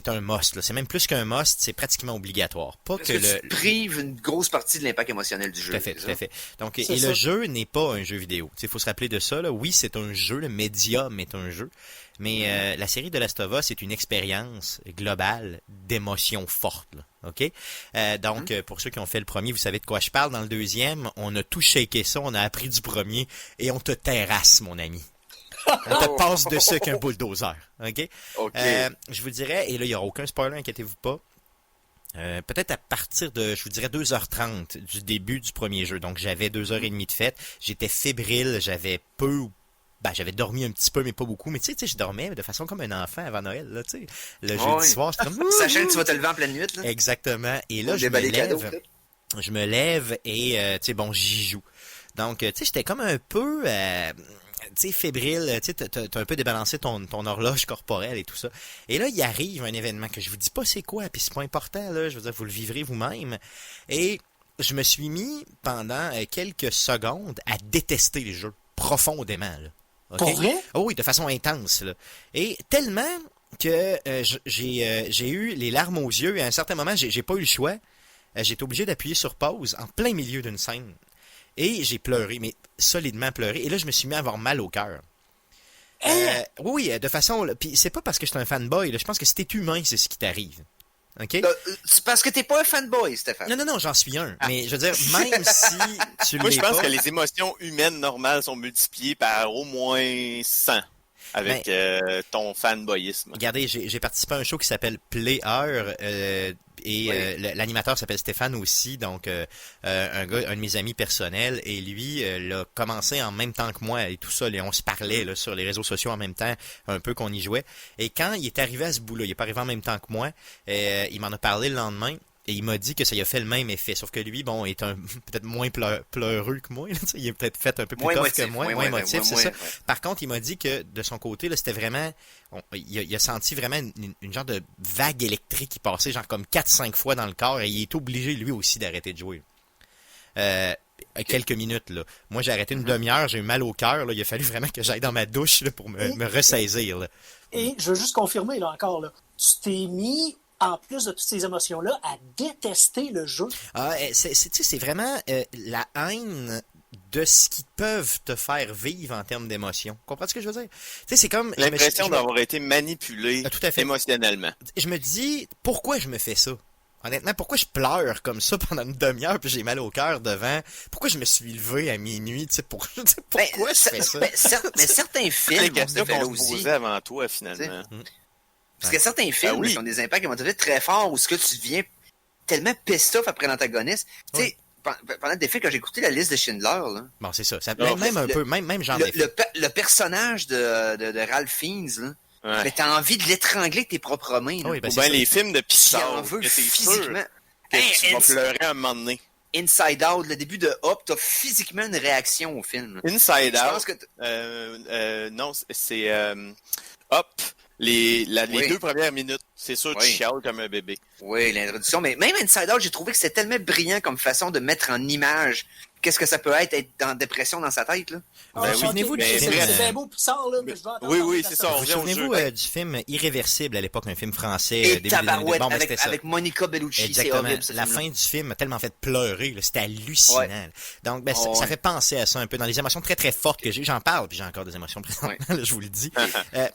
un must. Là. C'est même plus qu'un must, c'est pratiquement obligatoire. Pas Parce que que tu prives une grosse partie de l'impact émotionnel du jeu. Tout à fait, tout à fait. Donc, C'est et ça. le jeu n'est pas un jeu vidéo. Il faut se rappeler de ça. Là. Oui, c'est un jeu, le médium est un jeu. Mais la série de Last of Us est une expérience globale d'émotions fortes. Là. OK? Donc, pour ceux qui ont fait le premier, vous savez de quoi je parle. Dans le deuxième, on a tout shaké ça, on a appris du premier et on te terrasse, mon ami. On te passe dessus qu'un bulldozer. OK? OK. Je vous dirais, et là, il n'y aura aucun spoiler, inquiétez-vous pas. Peut-être à partir de, je vous dirais, 2h30 du début du premier jeu. Donc, j'avais 2h30 de fête. J'étais fébrile, j'avais j'avais dormi un petit peu, mais pas beaucoup. Mais tu sais, je dormais de façon comme un enfant avant Noël, là, tu sais. Le jeudi soir, j'étais comme... Sachant que tu vas te lever en pleine nuit. Là. Exactement. Et là, Déballer cadeaux, je me lève et, tu sais, bon, j'y joue. Donc, tu sais, j'étais comme un peu... tu sais, fébrile, tu sais, t'as un peu débalancé ton horloge corporelle et tout ça. Et là, il arrive un événement que je vous dis pas c'est quoi, puis c'est pas important, là, je veux dire, vous le vivrez vous-même. Et je me suis mis, pendant quelques secondes, à détester les jeux, profondément, là. Okay? Pour vrai? Oh oui, de façon intense, là. Et tellement que j'ai eu les larmes aux yeux, et à un certain moment, j'ai pas eu le choix. J'ai été obligé d'appuyer sur pause en plein milieu d'une scène. Et j'ai pleuré, mais solidement pleuré. Et là, je me suis mis à avoir mal au cœur. Oui, de façon... Puis c'est pas parce que je suis un fanboy. Là, je pense que si t'es humain, c'est ce qui t'arrive. OK? C'est parce que t'es pas un fanboy, Stéphane. Non, j'en suis un. Mais je veux dire, même si tu Moi, l'es je pense pas... que les émotions humaines normales sont multipliées par au moins 100 avec ton fanboyisme. Regardez, j'ai participé à un show qui s'appelle Play Heure, l'animateur s'appelle Stéphane aussi, donc un de mes amis personnels, et lui l'a commencé en même temps que moi et tout ça, et on se parlait là, sur les réseaux sociaux en même temps, un peu qu'on y jouait. Et quand il est arrivé à ce bout-là, il est pas arrivé en même temps que moi, il m'en a parlé le lendemain. Et il m'a dit que ça lui a fait le même effet, sauf que lui, bon, est peut-être moins pleureux que moi. Là, il est peut-être fait un peu plus Moins tough émotif, que moi, moins moins émotif, c'est ça. ouais. Par contre, il m'a dit que de son côté, là, c'était vraiment... il a senti vraiment une genre de vague électrique qui passait, genre comme 4-5 fois dans le corps, et il est obligé, lui aussi, d'arrêter de jouer. Quelques minutes, là. Moi, j'ai arrêté une demi-heure, j'ai eu mal au cœur, là. Il a fallu vraiment que j'aille dans ma douche là, pour me ressaisir. Là. Et je veux juste confirmer, là, encore, là, tu t'es mis, en plus de toutes ces émotions-là, à détester le jeu. C'est vraiment la haine de ce qu'ils peuvent te faire vivre en termes d'émotions. Comprends ce que je veux dire? C'est comme... L'impression d'avoir été manipulé tout à fait. émotionnellement. Je me dis, pourquoi je me fais ça? Honnêtement, pourquoi je pleure comme ça pendant une demi-heure puis j'ai mal au cœur devant? Pourquoi je me suis levé à minuit? Pourquoi je fais ça? Mais certains films, c'est des questions qu'on se aussi. posait avant toi, finalement. Parce qu'il y a certains films qui ont des impacts émotifs très forts où ce que tu deviens tellement pissed off après l'antagoniste. Tu sais, pendant des films que j'ai écouté la liste de Schindler, là. Bon, c'est ça. Même un peu, même genre le personnage de Ralph Fiennes, là. Ouais. Mais t'as envie de l'étrangler avec tes propres mains. Oui, ben ou bien les films de Pixar, en veut que t'es physiquement. sûr que tu vas pleurer un moment donné. Inside Out, le début de Hop, t'as physiquement une réaction au film. Inside Je Out, pense que non, c'est Hop, les 2 premières minutes. C'est sûr que tu chiales comme un bébé. Oui, l'introduction. Mais même Inside Out, j'ai trouvé que c'est tellement brillant comme façon de mettre en image qu'est-ce que ça peut être en dépression dans sa tête, là. Souvenez-vous du film... C'est bien beau Pixar, là, mais je vais attendre. Oui, c'est ça. Souvenez-vous du film Irréversible à l'époque, un film français Et début Tabarouette, bon, avec Monica Bellucci, exactement. c'est horrible, ce la film-là. fin du film m'a tellement fait pleurer, là, c'était hallucinant. Ouais. Donc, ça fait penser à ça un peu, dans les émotions très très fortes que j'ai. J'en parle, puis j'ai encore des émotions présentement, là, je vous le dis.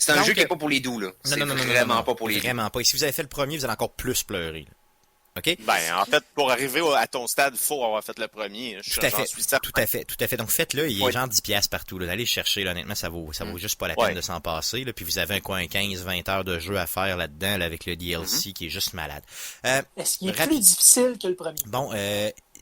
C'est un jeu qui n'est pas pour les doux, là. Non, vraiment pas pour les doux. Vraiment pas. Et si vous avez fait le premier, vous allez encore plus pleurer. Là. OK? Ben, en fait, pour arriver à ton stade, il faut avoir fait le premier. J'en suis certain. Tout à fait. Donc, faites-le. Il y a genre 10$ partout. Là. Allez chercher, là, honnêtement, ça vaut juste pas la peine de s'en passer. Là. Puis vous avez un coin 15-20 heures de jeu à faire là-dedans, là, avec le DLC qui est juste malade. Est-ce qu'il est plus difficile que le premier? Bon,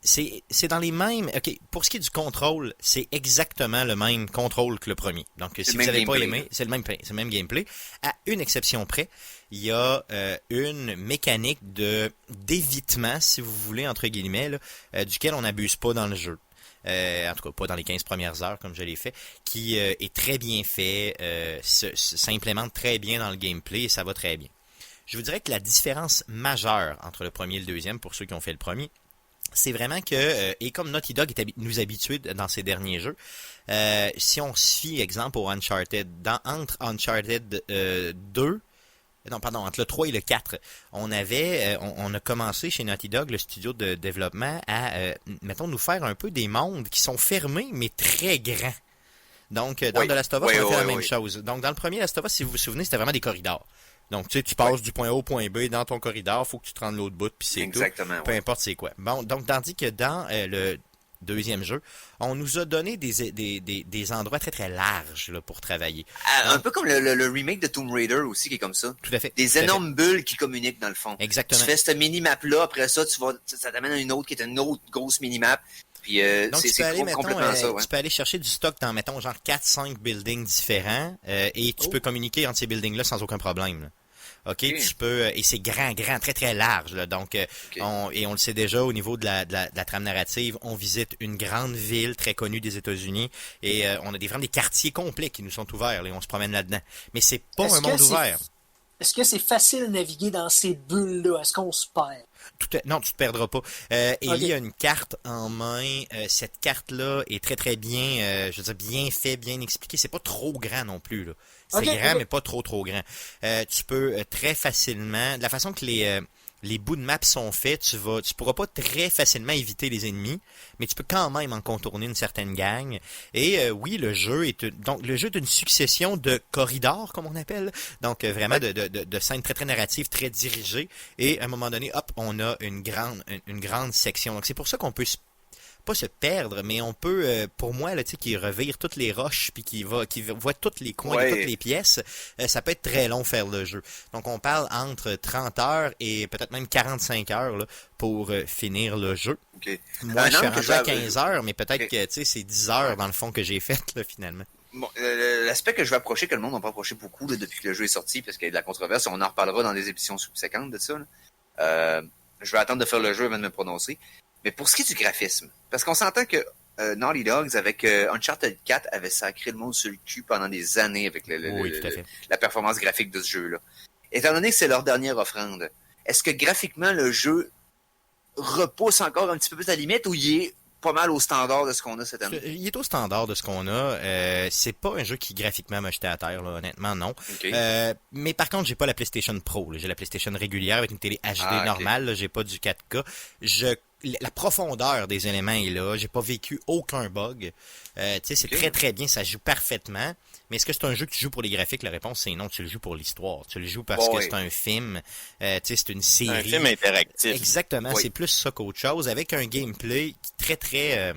c'est dans les mêmes... OK, pour ce qui est du contrôle, c'est exactement le même contrôle que le premier. Donc, si vous n'avez pas aimé, c'est le même gameplay. À une exception près, il y a une mécanique d'évitement, si vous voulez, entre guillemets, là, duquel on n'abuse pas dans le jeu. En tout cas, pas dans les 15 premières heures, comme je l'ai fait, qui est très bien fait, s'implémente très bien dans le gameplay et ça va très bien. Je vous dirais que la différence majeure entre le premier et le deuxième, pour ceux qui ont fait le premier, c'est vraiment que, et comme Naughty Dog nous habitué dans ses derniers jeux, si on se fie, exemple, au Uncharted, entre Uncharted 2, non, pardon, entre le 3 et le 4, on a commencé chez Naughty Dog, le studio de développement, à, mettons, nous faire un peu des mondes qui sont fermés, mais très grands. Donc, dans The Last of Us, on a fait la même chose. Donc, dans le premier Last of Us, si vous vous souvenez, c'était vraiment des corridors. Donc, tu sais, tu passes du point A au point B dans ton corridor, faut que tu te rendes l'autre bout, puis c'est tout. Peu importe c'est quoi. Bon, donc, tandis que dans le deuxième jeu, on nous a donné des endroits très très larges là, pour travailler. Un peu comme le remake de Tomb Raider aussi, qui est comme ça. Tout à fait. Des énormes bulles qui communiquent dans le fond. Exactement. Tu fais cette mini-map-là, après ça, ça t'amène à une autre qui est une autre grosse mini-map. Puis, donc, tu peux aller, tu peux aller chercher du stock dans, mettons, genre 4-5 buildings différents, et tu peux communiquer entre ces buildings-là sans aucun problème. Là. OK, tu peux, et c'est grand, très, très large, là. Donc, on le sait déjà, au niveau de la trame narrative, on visite une grande ville très connue des États-Unis, et on a vraiment des quartiers complets qui nous sont ouverts, là, et on se promène là-dedans. Mais c'est pas un monde ouvert. Est-ce que c'est facile de naviguer dans ces bulles-là? Est-ce qu'on se perd? Non, tu te perdras pas. Il y a une carte en main. Cette carte-là est très très bien, je veux dire, bien fait, bien expliqué. C'est pas trop grand non plus, là. C'est grand, mais pas trop grand. Tu peux très facilement, de la façon que les bouts de map sont faits, tu pourras pas très facilement éviter les ennemis, mais tu peux quand même en contourner une certaine gang. Et oui, le jeu est une succession de corridors, comme on appelle. Donc vraiment de scènes très très narratives, très dirigées. Et à un moment donné, hop, on a une grande section. Donc c'est pour ça qu'on peut pas se perdre, mais on peut, pour moi, là, tu sais, qui revire toutes les roches puis qui voit tous les coins et toutes les pièces, ça peut être très long faire le jeu. Donc on parle entre 30 heures et peut-être même 45 heures là, pour finir le jeu. Moi, je suis rendu à 15 heures, mais peut-être que tu sais, c'est 10 heures dans le fond que j'ai fait là, finalement. Bon, l'aspect que je vais approcher, que le monde n'a pas approché beaucoup là, depuis que le jeu est sorti, parce qu'il y a de la controverse, on en reparlera dans des émissions subséquentes de ça. Là. je vais attendre de faire le jeu avant de me prononcer. Mais pour ce qui est du graphisme, parce qu'on s'entend que Naughty Dogs, avec Uncharted 4, avait sacré le monde sur le cul pendant des années avec la performance graphique de ce jeu-là. Étant donné que c'est leur dernière offrande, est-ce que graphiquement, le jeu repousse encore un petit peu plus la limite ou il est pas mal au standard de ce qu'on a cette année? Il est au standard de ce qu'on a. C'est pas un jeu qui graphiquement m'a jeté à terre, là, honnêtement, non. Okay. Mais par contre, j'ai pas la PlayStation Pro. Là. J'ai la PlayStation régulière avec une télé HD normale. Là. J'ai pas du 4K. La profondeur des éléments est là. J'ai pas vécu aucun bug. C'est très très bien. Ça joue parfaitement. Mais est-ce que c'est un jeu que tu joues pour les graphiques? La réponse c'est non. Tu le joues pour l'histoire. Tu le joues parce que c'est un film. C'est une série. Un film interactif. Exactement. Oui. C'est plus ça qu'autre chose. Avec un gameplay très très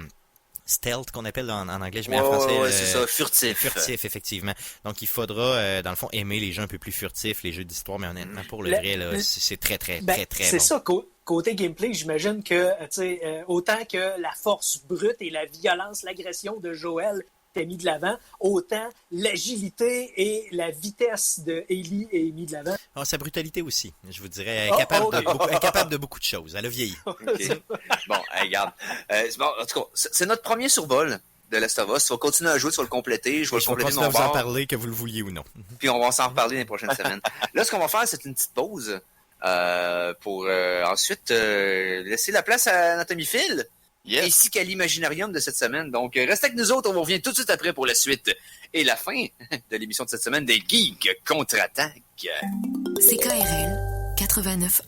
stealth qu'on appelle en anglais. Je mets en français. Ouais, c'est ça. Furtif. Furtif, effectivement. Donc il faudra, dans le fond, aimer les jeux un peu plus furtifs, les jeux d'histoire. Mais honnêtement, pour le vrai, là, c'est très très très très c'est bon. ça, côté gameplay, j'imagine que, autant que la force brute et la violence, l'agression de Joël est mis de l'avant, autant l'agilité et la vitesse de Ellie est mis de l'avant. Sa brutalité aussi, je vous dirais. Elle est capable de beaucoup de choses. Elle a vieilli. Okay. Bon, regarde. En tout cas, c'est notre premier survol de Last of Us. Tu vas continuer à jouer, tu vas le compléter. Je vais le compléter de mon bord. Je vais vous en bord. parler, que vous le vouliez ou non. Puis on va s'en reparler dans les prochaines semaines. Là, ce qu'on va faire, c'est une petite pause pour ensuite laisser la place à Anatomy Phil. Yes. Ainsi qu'à l'Imaginarium de cette semaine. Donc, restez avec nous autres, on revient tout de suite après pour la suite et la fin de l'émission de cette semaine des Geeks contre-attaque. CKRL 89.1.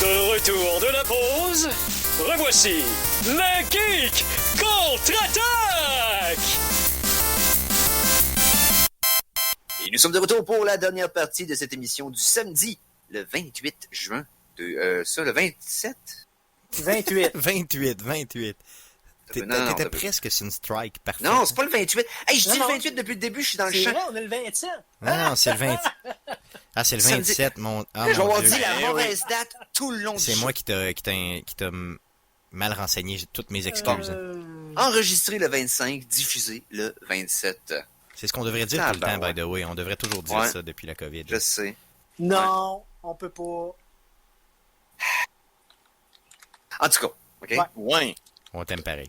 De retour de la pause, revoici les Geeks contre-attaque! Et nous sommes de retour pour la dernière partie de cette émission du samedi, le 28 juin. Le 27? 28. 28. T'étais presque sur une strike parfaite. Non, c'est pas le 28. Hey, je dis le 28 depuis le début, je suis dans le champ. C'est vrai, on a le 27. Non, c'est le 20. Ah, c'est le 27, mon. Ah, je vais mon avoir Dieu. dit la mauvaise date tout le long du C'est show. moi qui t'a mal renseigné. J'ai toutes mes excuses. Enregistré le 25, diffusé le 27. C'est ce qu'on devrait dire tout le temps, by the way. On devrait toujours dire ça depuis la COVID. Je sais. Non, on peut pas. En tout cas, OK? Ouais. On t'aime pareil.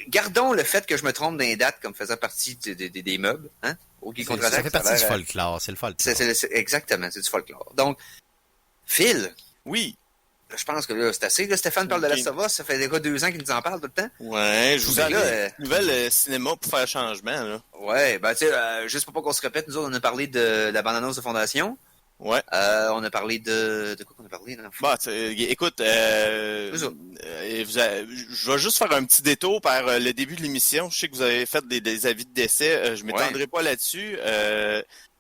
Gardons le fait que je me trompe dans les dates comme faisant partie des meubles, hein? Au Geek contre-attaque. Ça fait partie du folklore, c'est le folklore. Exactement, c'est du folklore. Donc, Phil. Oui. Je pense que là, c'est assez. Là, Stéphane parle de Last of Us, ça fait déjà 2 ans qu'il nous en parle tout le temps. Ouais, je vous ai là, nouvelle cinéma pour faire changement, là. Ouais, ben tu sais, juste pour pas qu'on se répète, nous autres, on a parlé de la bande-annonce de Fondation. Ouais. On a parlé de quoi qu'on a parlé, là? Bah, écoute, je vais juste faire un petit détour par le début de l'émission. Je sais que vous avez fait des avis de décès. Je m'étendrai pas là-dessus.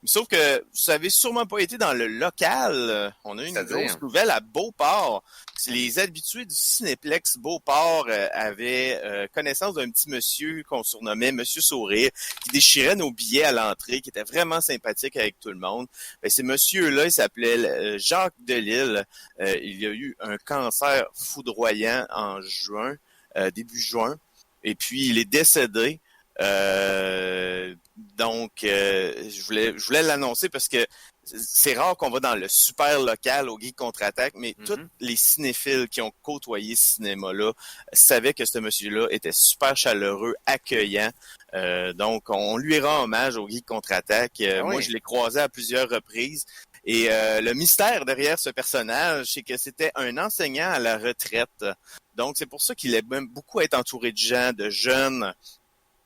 Sauf que vous avez sûrement pas été dans le local. On a eu une grosse nouvelle à Beauport. Les habitués du Cinéplex Beauport avaient connaissance d'un petit monsieur qu'on surnommait Monsieur Sourire, qui déchirait nos billets à l'entrée, qui était vraiment sympathique avec tout le monde. Ben, ce monsieur-là, il s'appelait Jacques Delisle. Il y a eu un cancer foudroyant en juin, début juin, et puis il est décédé. Donc, je voulais l'annoncer parce que c'est rare qu'on va dans le super local au Geek contre-attaque, mais tous les cinéphiles qui ont côtoyé ce cinéma-là savaient que ce monsieur-là était super chaleureux, accueillant. Donc, on lui rend hommage au Geek contre-attaque. Moi, je l'ai croisé à plusieurs reprises. Et le mystère derrière ce personnage, c'est que c'était un enseignant à la retraite. Donc, c'est pour ça qu'il aime beaucoup être entouré de gens, de jeunes.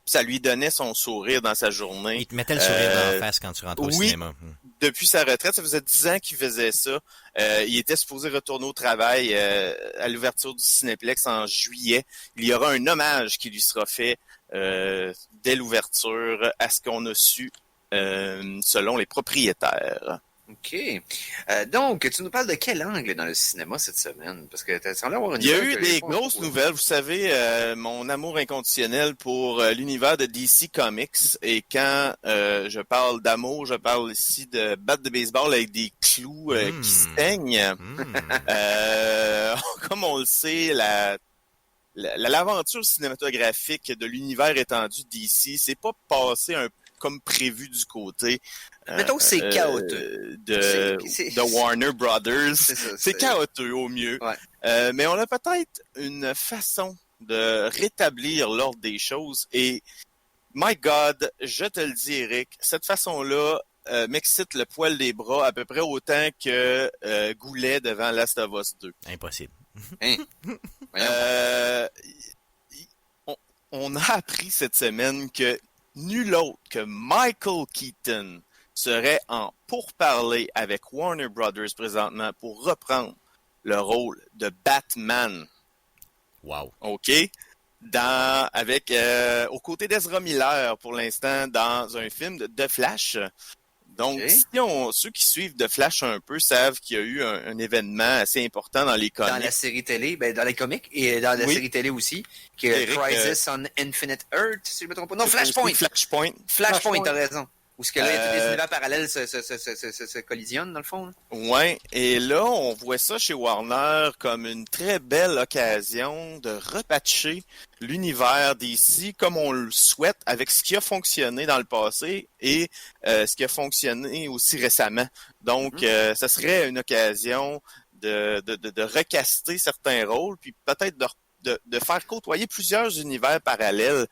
Ça lui donnait son sourire dans sa journée. Il te mettait le sourire dans la face quand tu rentrais au cinéma. Depuis sa retraite, ça faisait 10 ans qu'il faisait ça. Il était supposé retourner au travail à l'ouverture du Cinéplex en juillet. Il y aura un hommage qui lui sera fait dès l'ouverture à ce qu'on a su selon les propriétaires. OK. Donc, tu nous parles de quel angle dans le cinéma cette semaine? Parce que tu semblé avoir une Il y a eu des grosses nouvelles. Vous savez, mon amour inconditionnel pour l'univers de DC Comics. Et quand je parle d'amour, je parle ici de batte de baseball avec des clous qui saignent. Comme on le sait, l'aventure cinématographique de l'univers étendu DC, c'est pas passé comme prévu du côté mettons que c'est chaotique de Warner Brothers. C'est chaotique au mieux. Ouais. Mais on a peut-être une façon de rétablir l'ordre des choses. Et, my God, je te le dis, Eric, cette façon-là m'excite le poil des bras à peu près autant que Goulet devant Last of Us 2. Impossible. Hein? On a appris cette semaine que nul autre que Michael Keaton serait en pourparlers avec Warner Brothers présentement pour reprendre le rôle de Batman. Wow. OK? Aux côtés d'Ezra Miller pour l'instant dans un film de The Flash. Donc, ceux qui suivent The Flash un peu savent qu'il y a eu un événement assez important dans les comics. Dans la série télé, dans les comics et dans la série télé aussi, qui est Crisis on Infinite Earth, si je ne me trompe pas. Non, Flashpoint! Flashpoint, t'as raison. Où ce que là, tous les univers parallèles se collisionnent, dans le fond. Là. Ouais, et là, on voit ça chez Warner comme une très belle occasion de repatcher l'univers d'ici comme on le souhaite, avec ce qui a fonctionné dans le passé et ce qui a fonctionné aussi récemment. Donc, ça serait une occasion de recaster certains rôles, puis peut-être de faire côtoyer plusieurs univers parallèles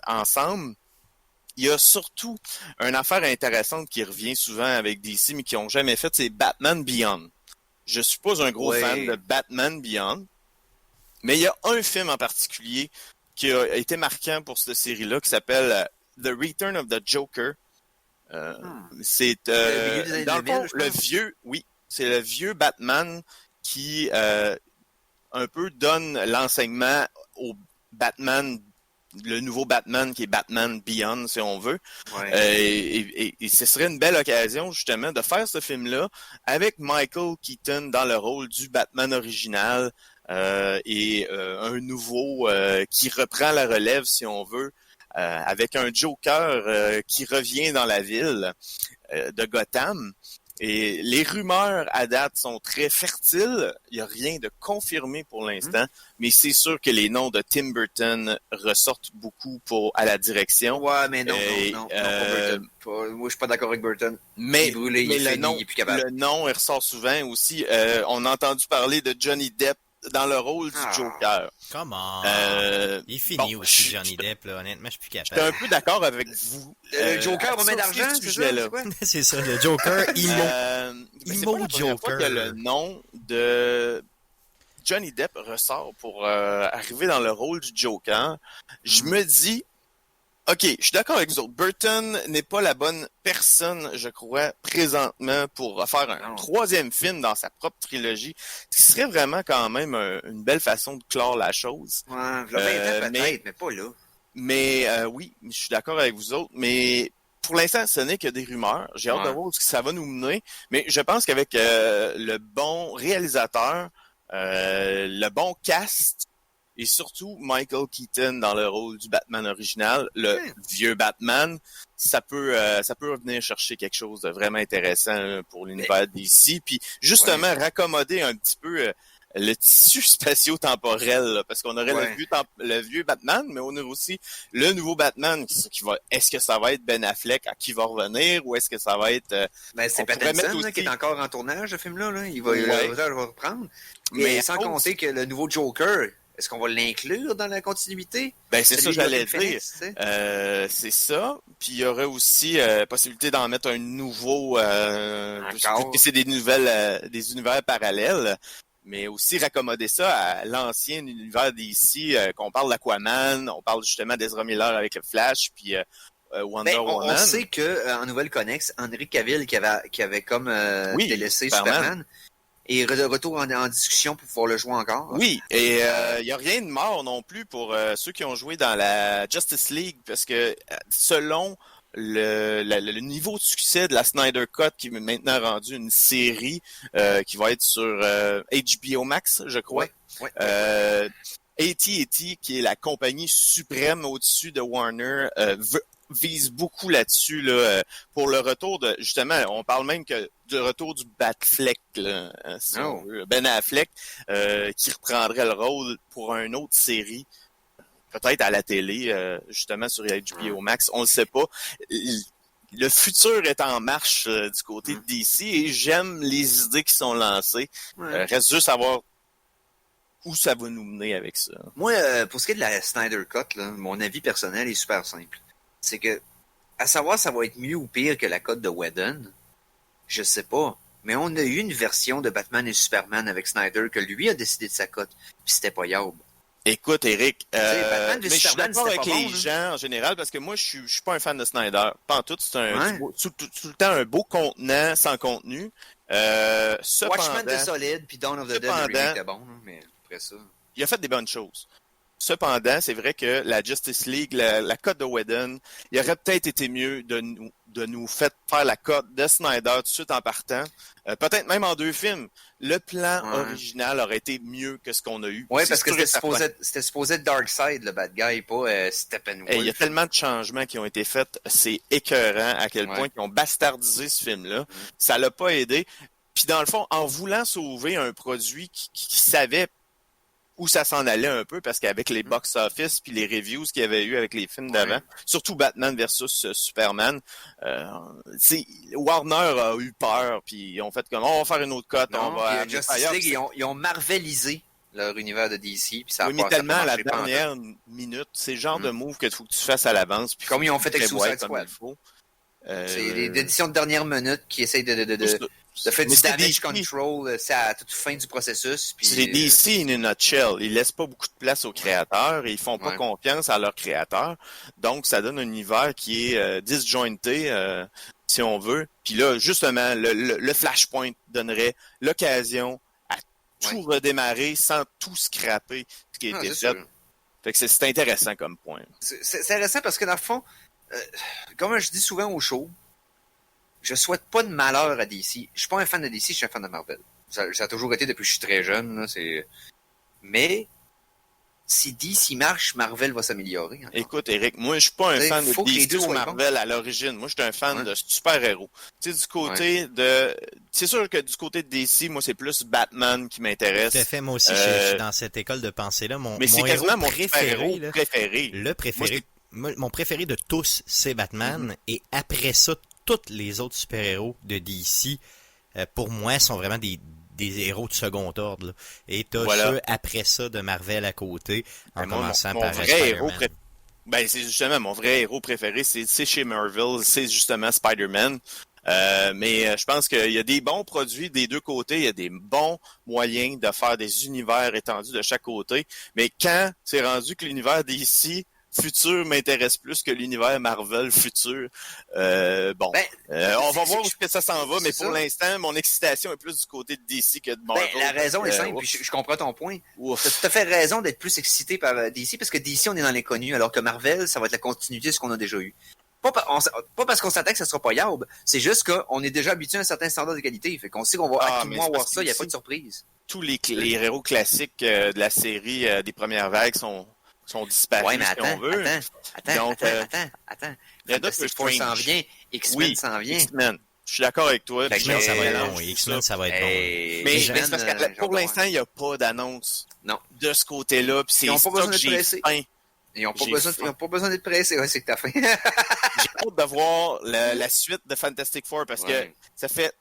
ensemble. Il y a surtout une affaire intéressante qui revient souvent avec DC, mais qu'ils n'ont jamais fait, c'est Batman Beyond. Je suis pas un gros fan de Batman Beyond, mais il y a un film en particulier qui a été marquant pour cette série-là, qui s'appelle The Return of the Joker. C'est dans le fond, c'est le vieux Batman qui un peu donne l'enseignement au Batman, le nouveau Batman qui est Batman Beyond, si on veut. Ouais. Et ce serait une belle occasion, justement, de faire ce film-là avec Michael Keaton dans le rôle du Batman original et un nouveau qui reprend la relève, si on veut, avec un Joker qui revient dans la ville de Gotham. Et les rumeurs à date sont très fertiles. Il n'y a rien de confirmé pour l'instant, mais c'est sûr que les noms de Tim Burton ressortent beaucoup à la direction. Ouais, mais non, pas Burton. Moi, je suis pas d'accord avec Burton. Mais, il est brûlé, il est plus capable. Le nom, il ressort souvent aussi. On a entendu parler de Johnny Depp dans le rôle du Joker. Comment? Il finit aussi, Johnny Depp, là. Honnêtement, je suis plus capable. Je suis un peu d'accord avec vous. Le Joker va mettre d'argent, c'est ça? C'est ça, le Joker, Imo Joker. Que le nom de Johnny Depp ressort pour arriver dans le rôle du Joker. Je me dis, OK, je suis d'accord avec vous autres. Burton n'est pas la bonne personne, je crois, présentement pour faire un troisième film dans sa propre trilogie, ce qui serait vraiment quand même une belle façon de clore la chose. Ouais, peut-être, mais pas là. Mais oui, je suis d'accord avec vous autres, mais pour l'instant, ce n'est que des rumeurs. J'ai hâte de voir où ça va nous mener, mais je pense qu'avec le bon réalisateur, le bon cast, et surtout Michael Keaton dans le rôle du Batman original, le vieux Batman, ça peut venir chercher quelque chose de vraiment intéressant pour l'univers d'ici. Puis justement, raccommoder un petit peu le tissu spatio-temporel, là, parce qu'on aurait le vieux Batman, mais on a aussi le nouveau Batman. Est-ce que ça va être Ben Affleck à qui va revenir, ou est-ce que ça va être... c'est Pattinson qui est encore en tournage, ce film-là. Là. Il va reprendre. Mais sans compter que le nouveau Joker... Est-ce qu'on va l'inclure dans la continuité? Ben, c'est ça que j'allais dire. C'est ça. Puis il y aurait aussi possibilité d'en mettre un nouveau... c'est des univers parallèles, mais aussi raccommoder ça à l'ancien univers d'ici, qu'on parle d'Aquaman, on parle justement d'Ezra Miller avec le Flash, puis Wonder Woman. On sait qu'en nouvelle connexe, Henry Cavill qui avait comme délaissé Superman, et retour en discussion pour pouvoir le jouer encore. Oui, et il n'y a rien de mort non plus pour ceux qui ont joué dans la Justice League, parce que selon le niveau de succès de la Snyder Cut, qui est maintenant rendu une série qui va être sur HBO Max, je crois. AT&T, qui est la compagnie suprême au-dessus de Warner, vise beaucoup là-dessus pour le retour de... Justement, on parle même que du retour du Batfleck, là, si on veut, Ben Affleck, qui reprendrait le rôle pour une autre série. peut-être à la télé, justement sur HBO Max, on le sait pas. Le futur est en marche du côté de DC et j'aime les idées qui sont lancées. Reste juste à voir où ça va nous mener avec ça. Moi, pour ce qui est de la Snyder Cut, là, mon avis personnel est super simple. C'est que, à savoir ça va être mieux ou pire que la cut de Whedon, je sais pas. Mais on a eu une version de Batman et Superman avec Snyder que lui a décidé de sa cut, puis c'était pas Yaub. Écoute, Eric, Batman mais v je suis Superman, d'accord c'était avec pas les bon, là. gens en général parce que moi, je suis pas un fan de Snyder. Pas en tout, c'est tout le temps un beau contenant sans contenu. Watchmen était Cependant, solide, puis Dawn of the Dead, le remake était bon, là, mais après ça... il a fait des bonnes choses. Cependant, c'est vrai que la Justice League, la cote de Whedon, il aurait peut-être été mieux de nous faire la cote de Snyder tout de suite en partant. Peut-être même en 2 films. Le plan original aurait été mieux que ce qu'on a eu. Oui, parce que c'était supposé être Darkseid, le bad guy, pas Steppenwolf. Il y a tellement de changements qui ont été faits, c'est écœurant à quel point ils ont bastardisé ce film-là. Ça l'a pas aidé. Puis dans le fond, en voulant sauver un produit qui savait où ça s'en allait un peu, parce qu'avec les box-office puis les reviews qu'il y avait eu avec les films d'avant, surtout Batman versus Superman, Warner a eu peur, puis ils ont fait comme, on va faire une autre cote, on va... Justice League, ils ont marvelisé leur univers de DC, puis ça a mais tellement à la dernière minute, c'est le genre de move que faut que tu fasses à l'avance. Puis comme ils ont fait avec Suicide Squad. C'est des éditions de dernière minute qui essayent de faire du damage control, c'est à toute fin du processus. Puis, c'est DC in a nutshell. Ils laissent pas beaucoup de place aux créateurs et ils font pas confiance à leurs créateurs. Donc, ça donne un univers qui est disjointé, si on veut. Puis là, justement, le Flashpoint donnerait l'occasion à tout redémarrer sans tout scraper ce qui a été fait. Sûr. Fait que c'est intéressant comme point. C'est intéressant parce que dans le fond, comme je dis souvent au show, je souhaite pas de malheur à DC. Je suis pas un fan de DC, je suis un fan de Marvel. Ça a toujours été depuis que je suis très jeune. Là, mais si DC marche, Marvel va s'améliorer. Encore. Écoute, Eric, moi, je suis pas un fan de DC ou Marvel à l'origine. Moi, je suis un fan de super-héros. Tu sais, du côté de... C'est sûr que du côté de DC, moi, c'est plus Batman qui m'intéresse. Tout à fait, moi aussi, je suis dans cette école de pensée-là. Mais c'est quasiment mon préféré. Le préféré. Mon préféré de tous, c'est Batman. Et après ça, tous les autres super-héros de DC, pour moi, sont vraiment des héros de second ordre. Là. Et t'as ceux après ça de Marvel à côté, en commençant par Spider-Man. Ben, c'est justement mon vrai héros préféré, c'est chez Marvel, c'est justement Spider-Man. Mais je pense qu'il y a des bons produits des deux côtés, il y a des bons moyens de faire des univers étendus de chaque côté. Mais quand c'est rendu que l'univers DC futur m'intéresse plus que l'univers Marvel futur. On va voir où ça s'en va, mais pour l'instant, mon excitation est plus du côté de DC que de Marvel. La raison est simple, puis je comprends ton point. Tu as tout à fait raison d'être plus excité par DC, parce que DC, on est dans l'inconnu, alors que Marvel, ça va être la continuité de ce qu'on a déjà eu. Pas parce qu'on s'attend que ça sera pas Yaub, c'est juste qu'on est déjà habitué à un certain standard de qualité, fait qu'on sait qu'on va à tout mois voir ça, il n'y a pas de surprise. Tous les héros classiques de la série des premières vagues sont disparus, mais si on veut. Attends. Fantastic Four s'en vient, X-Men s'en vient. X-Men. Je suis d'accord avec toi. X-Men, ça va être long. X-Men, ça va être long. Mais c'est parce que pour l'instant, il n'y a pas d'annonce de ce côté-là. Puis c'est ça que j'ai faim. Ils n'ont pas besoin d'être pressés, c'est que t'as faim. J'ai hâte de voir la suite de Fantastic Four parce que ça fait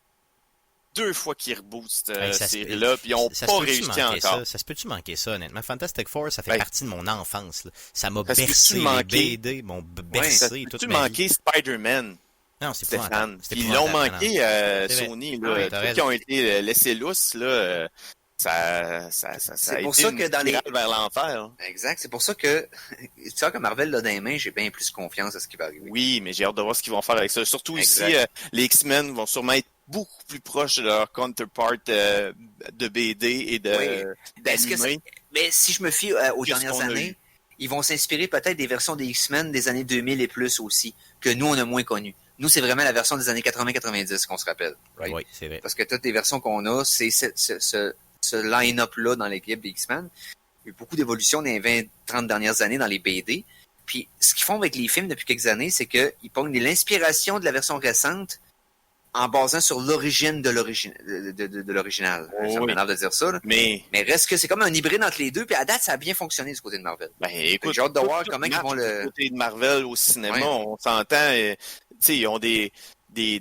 2 fois qu'ils rebootent cette série-là, puis ils n'ont pas réussi encore. Ça se peut-tu manquer ça, honnêtement? Fantastic Four, ça fait partie de mon enfance. Là. Ça m'a bercé les BD, m'ont bercé toute ma vie. Tu manqué Spider-Man. Non, c'est Stéphane. Ils l'ont manqué, Sony. Là, qui ont été laissés lousses, là, ça a pour été ça que dans les vers l'enfer. Exact. C'est pour ça que tu vois que Marvel l'a dans les mains, j'ai bien plus confiance à ce qui va arriver. Oui, mais j'ai hâte de voir ce qu'ils vont faire avec ça. Surtout ici, les X-Men vont sûrement être beaucoup plus proches de leur counterpart de BD et d'animé. Mais si je me fie aux dernières années, ils vont s'inspirer peut-être des versions des X-Men des années 2000 et plus aussi, que nous, on a moins connues. Nous, c'est vraiment la version des années 80-90 qu'on se rappelle. Right? Oui, c'est vrai. Parce que toutes les versions qu'on a, c'est ce line-up-là dans l'équipe des X-Men. Il y a eu beaucoup d'évolutions dans les 20-30 dernières années dans les BD. Puis, ce qu'ils font avec les films depuis quelques années, c'est qu'ils pognent l'inspiration de la version récente, en basant sur l'origine de l'original. Ça m'énerve de dire ça, là. Mais reste que c'est comme un hybride entre les deux, puis à date, ça a bien fonctionné du côté de Marvel. Ben, écoute, j'ai hâte de voir tout comment ils vont le... Du côté de Marvel au cinéma, Ouais. on s'entend, tu sais, ils ont des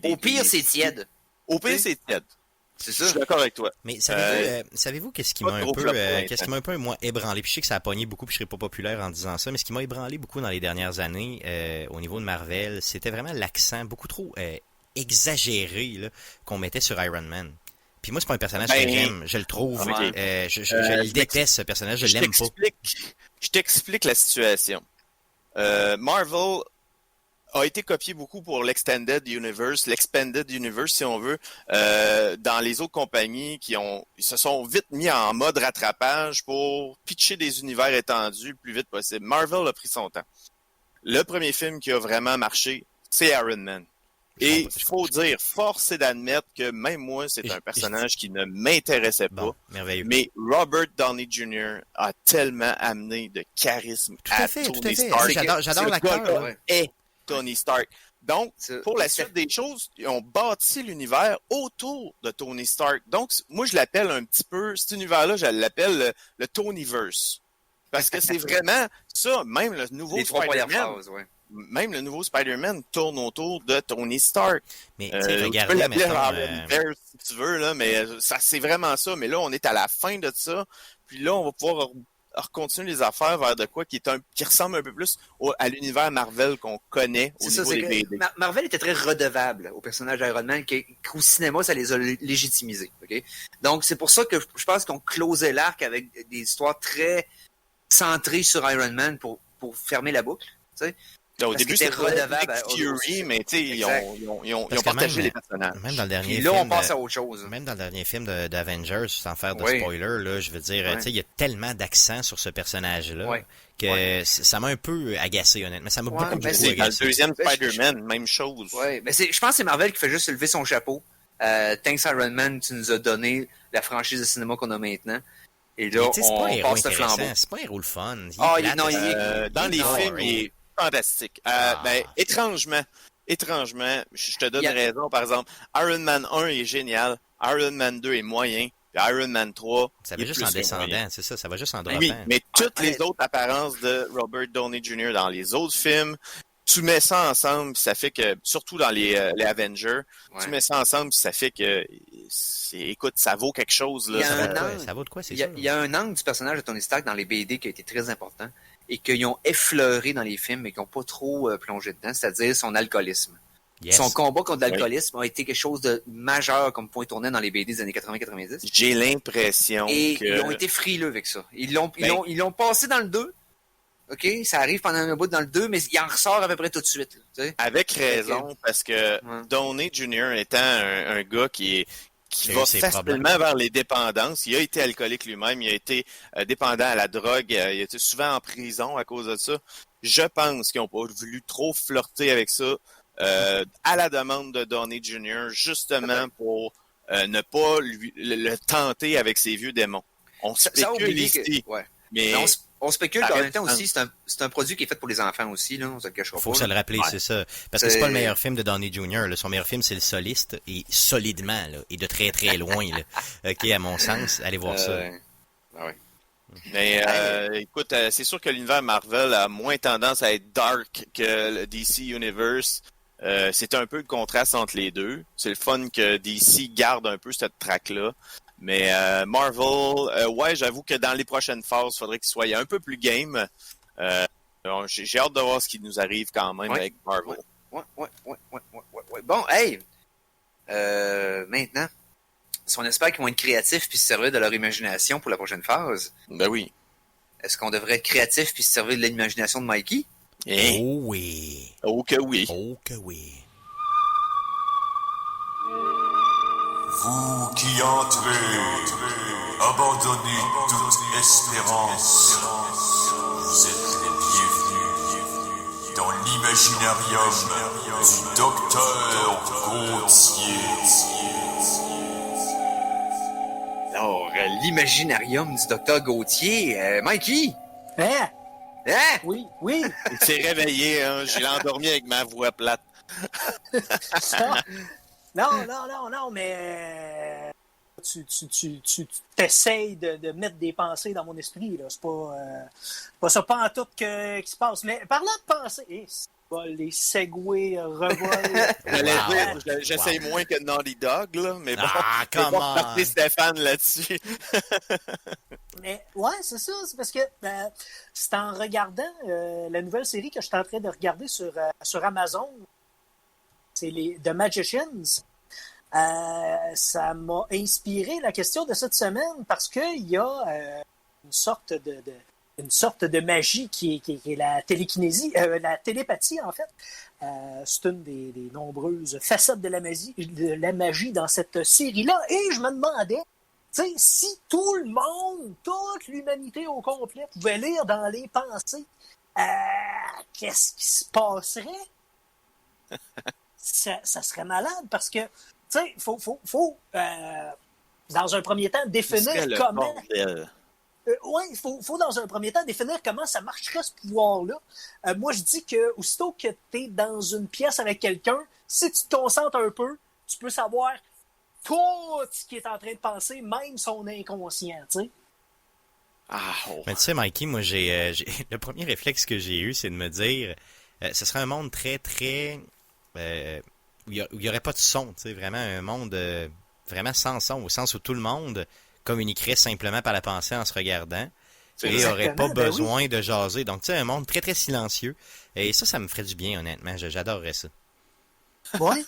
Au pire, c'est tiède. Au pire, c'est tiède. C'est Je ça. suis d'accord avec toi. Mais savez-vous qu'est-ce qui pas m'a un trop peu, flop pour l'instant. qu'est-ce qui m'a un peu moi ébranlé? Puis je sais que ça a pogné beaucoup, puis je serai pas populaire en disant ça, mais ce qui m'a ébranlé beaucoup dans les dernières années au niveau de Marvel, c'était vraiment l'accent beaucoup trop exagéré là, qu'on mettait sur Iron Man. Puis moi, c'est pas un personnage que j'aime, je le trouve, Ok. je le déteste ce personnage, je l'aime pas. Je t'explique la situation. Marvel a été copié beaucoup pour l'expanded universe si on veut, dans les autres compagnies ils se sont vite mis en mode rattrapage pour pitcher des univers étendus le plus vite possible. Marvel a pris son temps. Le premier film qui a vraiment marché, c'est Iron Man. Et il faut dire, force est d'admettre que même moi, c'est un personnage qui ne m'intéressait pas. Bon, merveilleux. Mais Robert Downey Jr. a tellement amené de charisme à Tony Stark. J'adore l'acteur. Ouais. Et Tony Stark. Donc, pour la suite des choses, ils ont bâti l'univers autour de Tony Stark. Donc, moi, je l'appelle un petit peu, cet univers-là, je l'appelle le Tonyverse. Parce que c'est vraiment ça, même le nouveau Les 3 premières Spider-Man. phases, ouais. Même le nouveau Spider-Man tourne autour de Tony Stark. Mais tu regardez, peux l'appeler mettons, Ironverse si tu veux, là, mais ça c'est vraiment ça. Mais là, on est à la fin de ça. Puis là, on va pouvoir continuer les affaires vers de quoi qui ressemble un peu plus à l'univers Marvel qu'on connaît au niveau des BD. Marvel était très redevable au personnage d'Iron Man, qu'au cinéma, ça les a légitimisés. Okay? Donc, c'est pour ça que je pense qu'on closait l'arc avec des histoires très centrées sur Iron Man pour fermer la boucle. Tu sais? Au début, c'était redevable Nick Fury, mais ils ont partagé les personnages. Même dans le dernier Puis là, film, on passe à autre chose. Même dans le dernier film d'Avengers, sans faire de spoiler, là, je veux dire, il y a tellement d'accent sur ce personnage-là que ça m'a un peu agacé, honnêtement. Ça m'a beaucoup agacé. Dans le deuxième Spider-Man, même chose. Ouais, mais je pense que c'est Marvel qui fait juste lever son chapeau. Thanks Iron Man, tu nous as donné la franchise de cinéma qu'on a maintenant. Et là, on passe le flambeau. C'est pas un héros le fun. Dans les films, il est fantastique. Étrangement, je te donne raison, par exemple, Iron Man 1 est génial, Iron Man 2 est moyen, puis Iron Man 3 ça va juste en descendant, c'est ça, ça va juste en droppant. Oui, mais toutes les autres apparences de Robert Downey Jr. dans les autres films, tu mets ça ensemble, puis ça fait que, surtout dans les Avengers, tu mets ça ensemble, puis ça fait que, écoute, ça vaut quelque chose. Là, ça vaut de quoi, c'est ça? Il y a un angle du personnage de Tony Stark dans les BD qui a été très important et qu'ils ont effleuré dans les films, mais qui n'ont pas trop plongé dedans, c'est-à-dire son alcoolisme. Yes. Son combat contre l'alcoolisme a été quelque chose de majeur comme point tourné dans les BD des années 80-90. J'ai l'impression que... ils ont été frileux avec ça. Ils l'ont passé dans le 2. OK, ça arrive pendant un bout dans le 2, mais il en ressort à peu près tout de suite. Là, avec raison, parce que Downey Jr. étant un gars qui va facilement vers les dépendances. Il a été alcoolique lui-même, il a été dépendant à la drogue, il a été souvent en prison à cause de ça. Je pense qu'ils n'ont pas voulu trop flirter avec ça à la demande de Downey Jr., justement pour ne pas le tenter avec ses vieux démons. On spécule ici. Mais on spécule qu'en même temps aussi, c'est un produit qui est fait pour les enfants aussi, là, on se le cachera pas. Faut se le rappeler, c'est ça. Parce que c'est pas le meilleur film de Downey Jr. Là. Son meilleur film, c'est Le Soliste, et solidement, là, et de très très loin. Là. OK, à mon sens, allez voir ça. Mais écoute, c'est sûr que l'univers Marvel a moins tendance à être dark que le DC Universe. C'est un peu le contraste entre les deux. C'est le fun que DC garde un peu cette track-là. Mais Marvel, j'avoue que dans les prochaines phases, il faudrait qu'il soit un peu plus game. J'ai hâte de voir ce qui nous arrive quand même avec Marvel. Ouais. Bon, hey! Maintenant, si on espère qu'ils vont être créatifs puis se servir de leur imagination pour la prochaine phase. Ben oui. Est-ce qu'on devrait être créatif puis se servir de l'imagination de Mikey? Oh oui. Oh que oui. Oh que oui. Vous qui entrez, abandonnez toute espérance. Vous êtes les bienvenus dans l'imaginarium du Docteur Gauthier. Alors, l'imaginarium du Docteur Gauthier. Mikey! Hein? Hein? Oui. Il s'est réveillé, hein? Je l'ai endormi avec ma voix plate. Non, mais tu t'essayes de mettre des pensées dans mon esprit, là. C'est pas ça, pas en tout qui se passe. Mais parlant de pensées, les segways revolent. J'allais dire, j'essaye moins que Naughty Dog, là, mais bon, je vais pas partir Stéphane là-dessus. Mais ouais, c'est ça, c'est parce que c'est en regardant la nouvelle série que je suis en train de regarder sur Amazon. C'est les The Magicians. Ça m'a inspiré la question de cette semaine parce qu'il y a une sorte de magie qui est la télékinésie, la télépathie en fait. C'est une des nombreuses facettes de la magie dans cette série-là. Et je me demandais, tu sais, si tout le monde, toute l'humanité au complet pouvait lire dans les pensées, qu'est-ce qui se passerait? Ça serait malade parce que, tu sais, faut dans un premier temps définir comment. Oui, il faut dans un premier temps définir comment ça marcherait ce pouvoir-là. Moi, je dis que aussitôt que tu es dans une pièce avec quelqu'un, si tu te concentres un peu, tu peux savoir tout ce qu'il est en train de penser, même son inconscient, tu sais. Mais tu sais, Mikey, moi, j'ai le premier réflexe que j'ai eu, c'est de me dire, ce serait un monde très, très... où il n'y aurait pas de son, tu sais, vraiment un monde vraiment sans son, au sens où tout le monde communiquerait simplement par la pensée en se regardant et n'aurait pas besoin de jaser. Donc, tu sais, un monde très, très silencieux. Et ça me ferait du bien, honnêtement. J'adorerais ça. Ouais.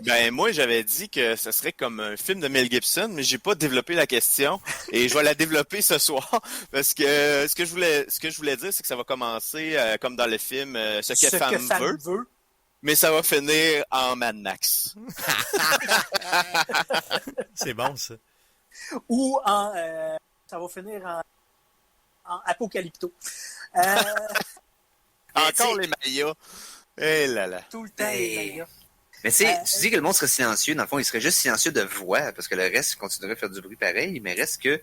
Ben, moi, j'avais dit que ce serait comme un film de Mel Gibson, mais j'ai pas développé la question et je vais la développer ce soir parce que ce que je voulais dire, c'est que ça va commencer comme dans le film Ce que femme veut. Mais ça va finir en Mad Max. C'est bon, ça. Ou ça va finir en Apocalypto. Encore les Mayas. Eh là là. Tout le temps les Mayas. Mais tu sais, tu dis que le monde serait silencieux. Dans le fond, il serait juste silencieux de voix, parce que le reste continuerait à faire du bruit pareil. Mais reste que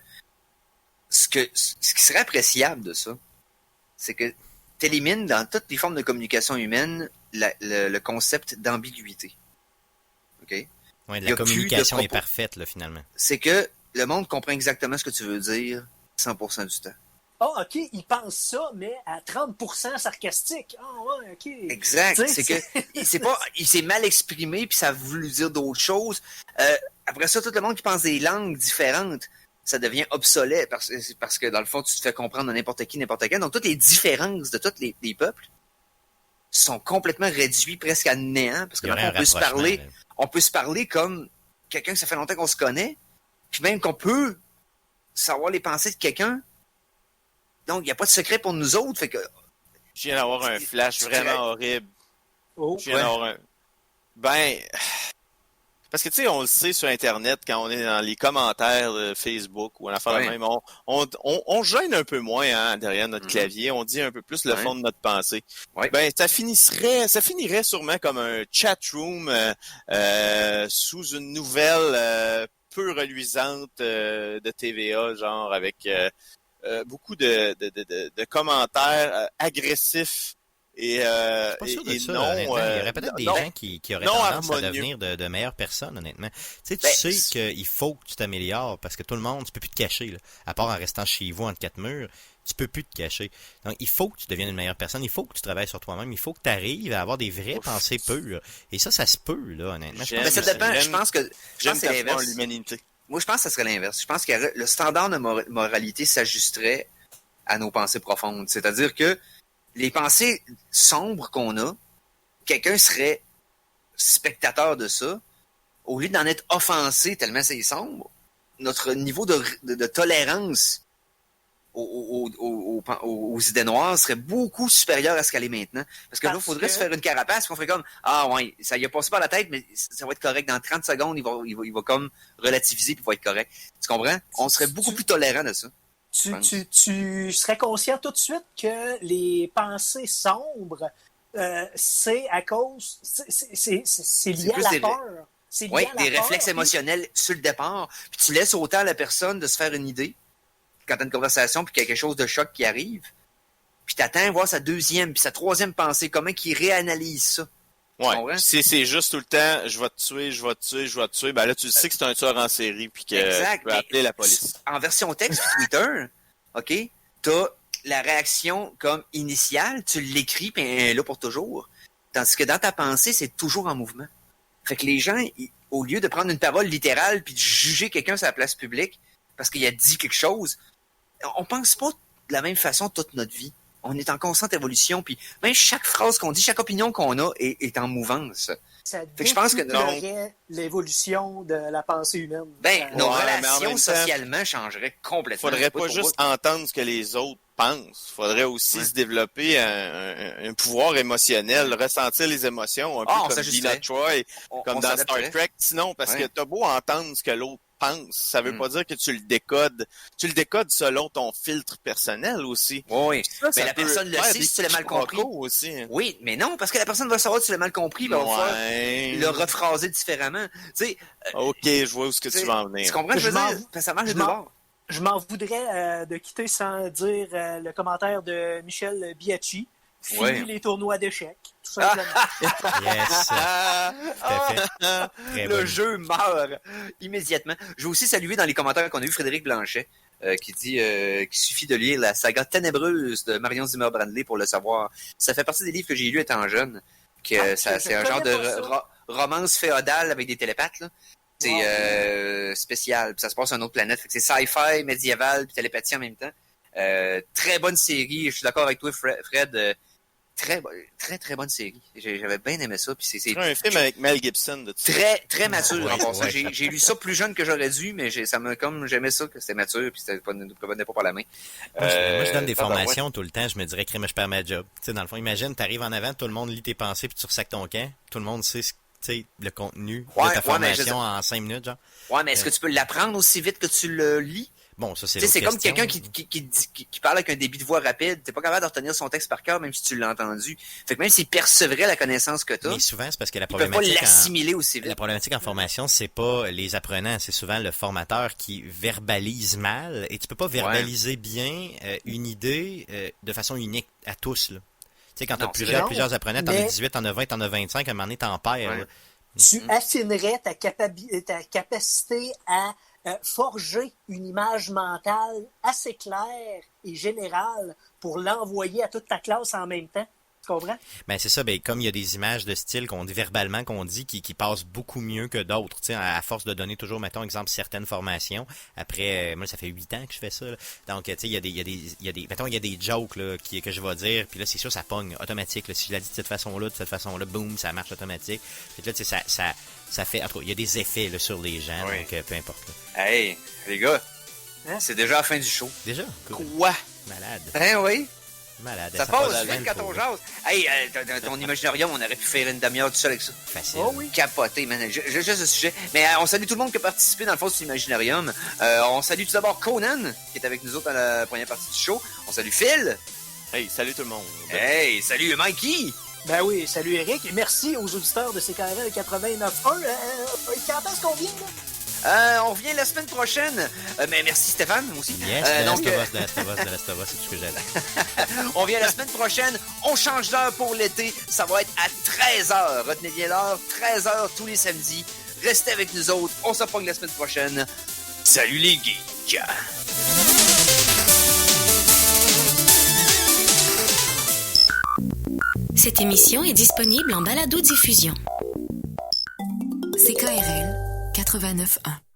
ce qui serait appréciable de ça, c'est que tu élimines dans toutes les formes de communication humaine le concept d'ambiguïté. OK? Oui, la communication est parfaite, là, finalement. C'est que le monde comprend exactement ce que tu veux dire 100% du temps. OK, il pense ça, mais à 30% sarcastique. Ouais, OK. Exact. C'est que il s'est mal exprimé, puis ça a voulu dire d'autres choses. Après ça, tout le monde qui pense des langues différentes, ça devient obsolète parce que, dans le fond, tu te fais comprendre à n'importe qui, n'importe quand. Donc, toutes les différences de tous les peuples sont complètement réduites presque à néant, parce que on peut se parler comme quelqu'un que ça fait longtemps qu'on se connaît, puis même qu'on peut savoir les pensées de quelqu'un. Donc, il n'y a pas de secret pour nous autres. Fait que je viens d'avoir un flash vraiment horrible. Je viens d'avoir un... Parce que, tu sais, on le sait sur Internet, quand on est dans les commentaires de Facebook ou en affaire de même, on gêne un peu moins derrière notre clavier. On dit un peu plus le fond de notre pensée. Ben, ça finirait sûrement comme un chat room sous une nouvelle peu reluisante de TVA, genre avec beaucoup de commentaires agressifs. Et pas sûr de ça, honnêtement. Il y aurait peut-être des gens qui auraient tendance à devenir de meilleures personnes, honnêtement. Tu sais qu'il faut que tu t'améliores parce que tout le monde, tu peux plus te cacher, là. À part en restant chez vous entre quatre murs, tu peux plus te cacher. Donc, il faut que tu deviennes une meilleure personne. Il faut que tu travailles sur toi-même. Il faut que tu arrives à avoir des vraies pensées pures. Et ça se peut, là, honnêtement. Mais ça dépend. Je pense que c'est l'inverse. L'humanité. Moi, je pense que ça serait l'inverse. Je pense que le standard de moralité s'ajusterait à nos pensées profondes. C'est-à-dire que les pensées sombres qu'on a, quelqu'un serait spectateur de ça, au lieu d'en être offensé tellement c'est sombre, notre niveau de tolérance aux idées noires serait beaucoup supérieur à ce qu'elle est maintenant. Parce que là, il faudrait se faire une carapace, qu'on ferait comme, ça y a passé par la tête, mais ça va être correct. Dans 30 secondes, il va comme relativiser puis il va être correct. Tu comprends? On serait beaucoup plus tolérant de ça. Tu serais conscient tout de suite que les pensées sombres, c'est à cause... C'est lié à la peur. Oui, des réflexes émotionnels sur le départ. Puis tu laisses autant à la personne de se faire une idée quand tu as une conversation puis quelque chose de choc qui arrive. Puis tu attends voir sa deuxième puis sa troisième pensée. Comment qu'il réanalyse ça. Ouais. Si c'est juste tout le temps, je vais te tuer, ben là, tu sais que c'est un tueur en série, puis que tu peux appeler la police. En version texte Twitter, OK, t'as la réaction comme initiale, tu l'écris, puis elle est là pour toujours. Tandis que dans ta pensée, c'est toujours en mouvement. Fait que les gens, au lieu de prendre une parole littérale puis de juger quelqu'un sur la place publique parce qu'il a dit quelque chose, on pense pas de la même façon toute notre vie. On est en constante évolution, puis même chaque phrase qu'on dit, chaque opinion qu'on a est en mouvance. Ça décuplerait l'évolution de la pensée humaine. Nos relations socialement changeraient complètement. Faudrait pas juste entendre ce que les autres pensent. Faudrait aussi se développer un pouvoir émotionnel, ressentir les émotions, un peu comme Dina Troy, comme dans Star Trek. Sinon, parce que t'as beau entendre ce que l'autre pense, ça veut pas dire que tu le décodes. Tu le décodes selon ton filtre personnel aussi. Oui, mais la personne le sait si tu l'as mal compris. Aussi. Oui, mais non, parce que la personne va savoir si tu l'as mal compris, mais on va le rephraser différemment. OK, je vois où ce que tu vas en venir. Tu comprends ce que je veux dire? Ça marche de deux bords. Je m'en voudrais de quitter sans dire le commentaire de Michel Biaggi. Fini les tournois d'échecs, tout simplement. Yes. Le jeu meurt immédiatement. Je veux aussi saluer dans les commentaires qu'on a eu Frédéric Blanchet qui dit qu'il suffit de lire la saga ténébreuse de Marion Zimmer Bradley pour le savoir. Ça fait partie des livres que j'ai lus étant jeune. C'est un genre de romance féodale avec des télépathes. Là. C'est spécial. Puis ça se passe sur une autre planète. C'est sci-fi, médiéval, puis télépathie en même temps. Très bonne série. Je suis d'accord avec toi, Fred. Très bonne série. J'avais bien aimé ça. Puis c'est un film avec Mel Gibson. Très mature en passant. J'ai lu ça plus jeune que j'aurais dû, mais j'aimais ça que c'était mature puis c'était venait pas par la main. Moi, je donne des formations tout le temps. Je me dirais que je perds ma job. Tu sais, dans le fond, imagine, t'arrives en avant, tout le monde lit tes pensées puis tu ressacs ton camp. Tout le monde sait le contenu de ta formation en 5 minutes, genre. Ouais, mais est-ce que tu peux l'apprendre aussi vite que tu le lis? Bon, ça, c'est comme quelqu'un qui parle avec un débit de voix rapide. T'es pas capable de retenir son texte par cœur, même si tu l'as entendu. Fait que même s'il percevrait la connaissance que t'as, mais souvent, c'est parce que la problématique pas l'assimiler aussi vite. La problématique en formation, c'est pas les apprenants, c'est souvent le formateur qui verbalise mal. Et tu peux pas verbaliser bien une idée de façon unique à tous, là. Tu sais, quand t'as plusieurs apprenants, t'en as 18, t'en as 20, t'en as 25, à un moment donné, t'en perds. Tu affinerais ta capacité à forger une image mentale assez claire et générale pour l'envoyer à toute ta classe en même temps. Tu comprends? Ben c'est ça, comme il y a des images de style qu'on dit verbalement, qui passent beaucoup mieux que d'autres, tu sais, à force de donner toujours, mettons, exemple, certaines formations. Après, moi, ça fait 8 ans que je fais ça, là. Donc, tu sais, il y a des jokes, là, que je vais dire, puis là, c'est sûr, ça pogne automatique, là. Si je la dis de cette façon-là, boum, ça marche automatique. Puis là, tu sais, ça fait, en tout cas, il y a des effets, là, sur les gens, donc, peu importe, là. Hey, les gars, c'est déjà la fin du show. Déjà? Cool. Quoi? Malade. Oui. Malade. Ça passe vite quand on jase. Hey, ton imaginarium, on aurait pu faire une demi-heure tout seul avec ça. Facile. Oh oui. Capoté, man. Juste ce sujet. Mais on salue tout le monde qui a participé dans le fond de l'imaginarium. On salue tout d'abord Conan, qui est avec nous autres dans la première partie du show. On salue Phil. Hey, salut tout le monde. Hey, salut Mikey. Ben oui, salut Eric. Et merci aux auditeurs de CKRL 89.1. Quand est-ce qu'on vient, là? On revient la semaine prochaine. Mais merci Stéphane aussi. Yes, de Last of Us, c'est tout ce que j'avais. On vient la semaine prochaine. On change d'heure pour l'été. Ça va être à 13h. Retenez bien l'heure. 13h tous les samedis. Restez avec nous autres. On se reprend la semaine prochaine. Salut les geeks. Cette émission est disponible en balado-diffusion. CKRL 89.1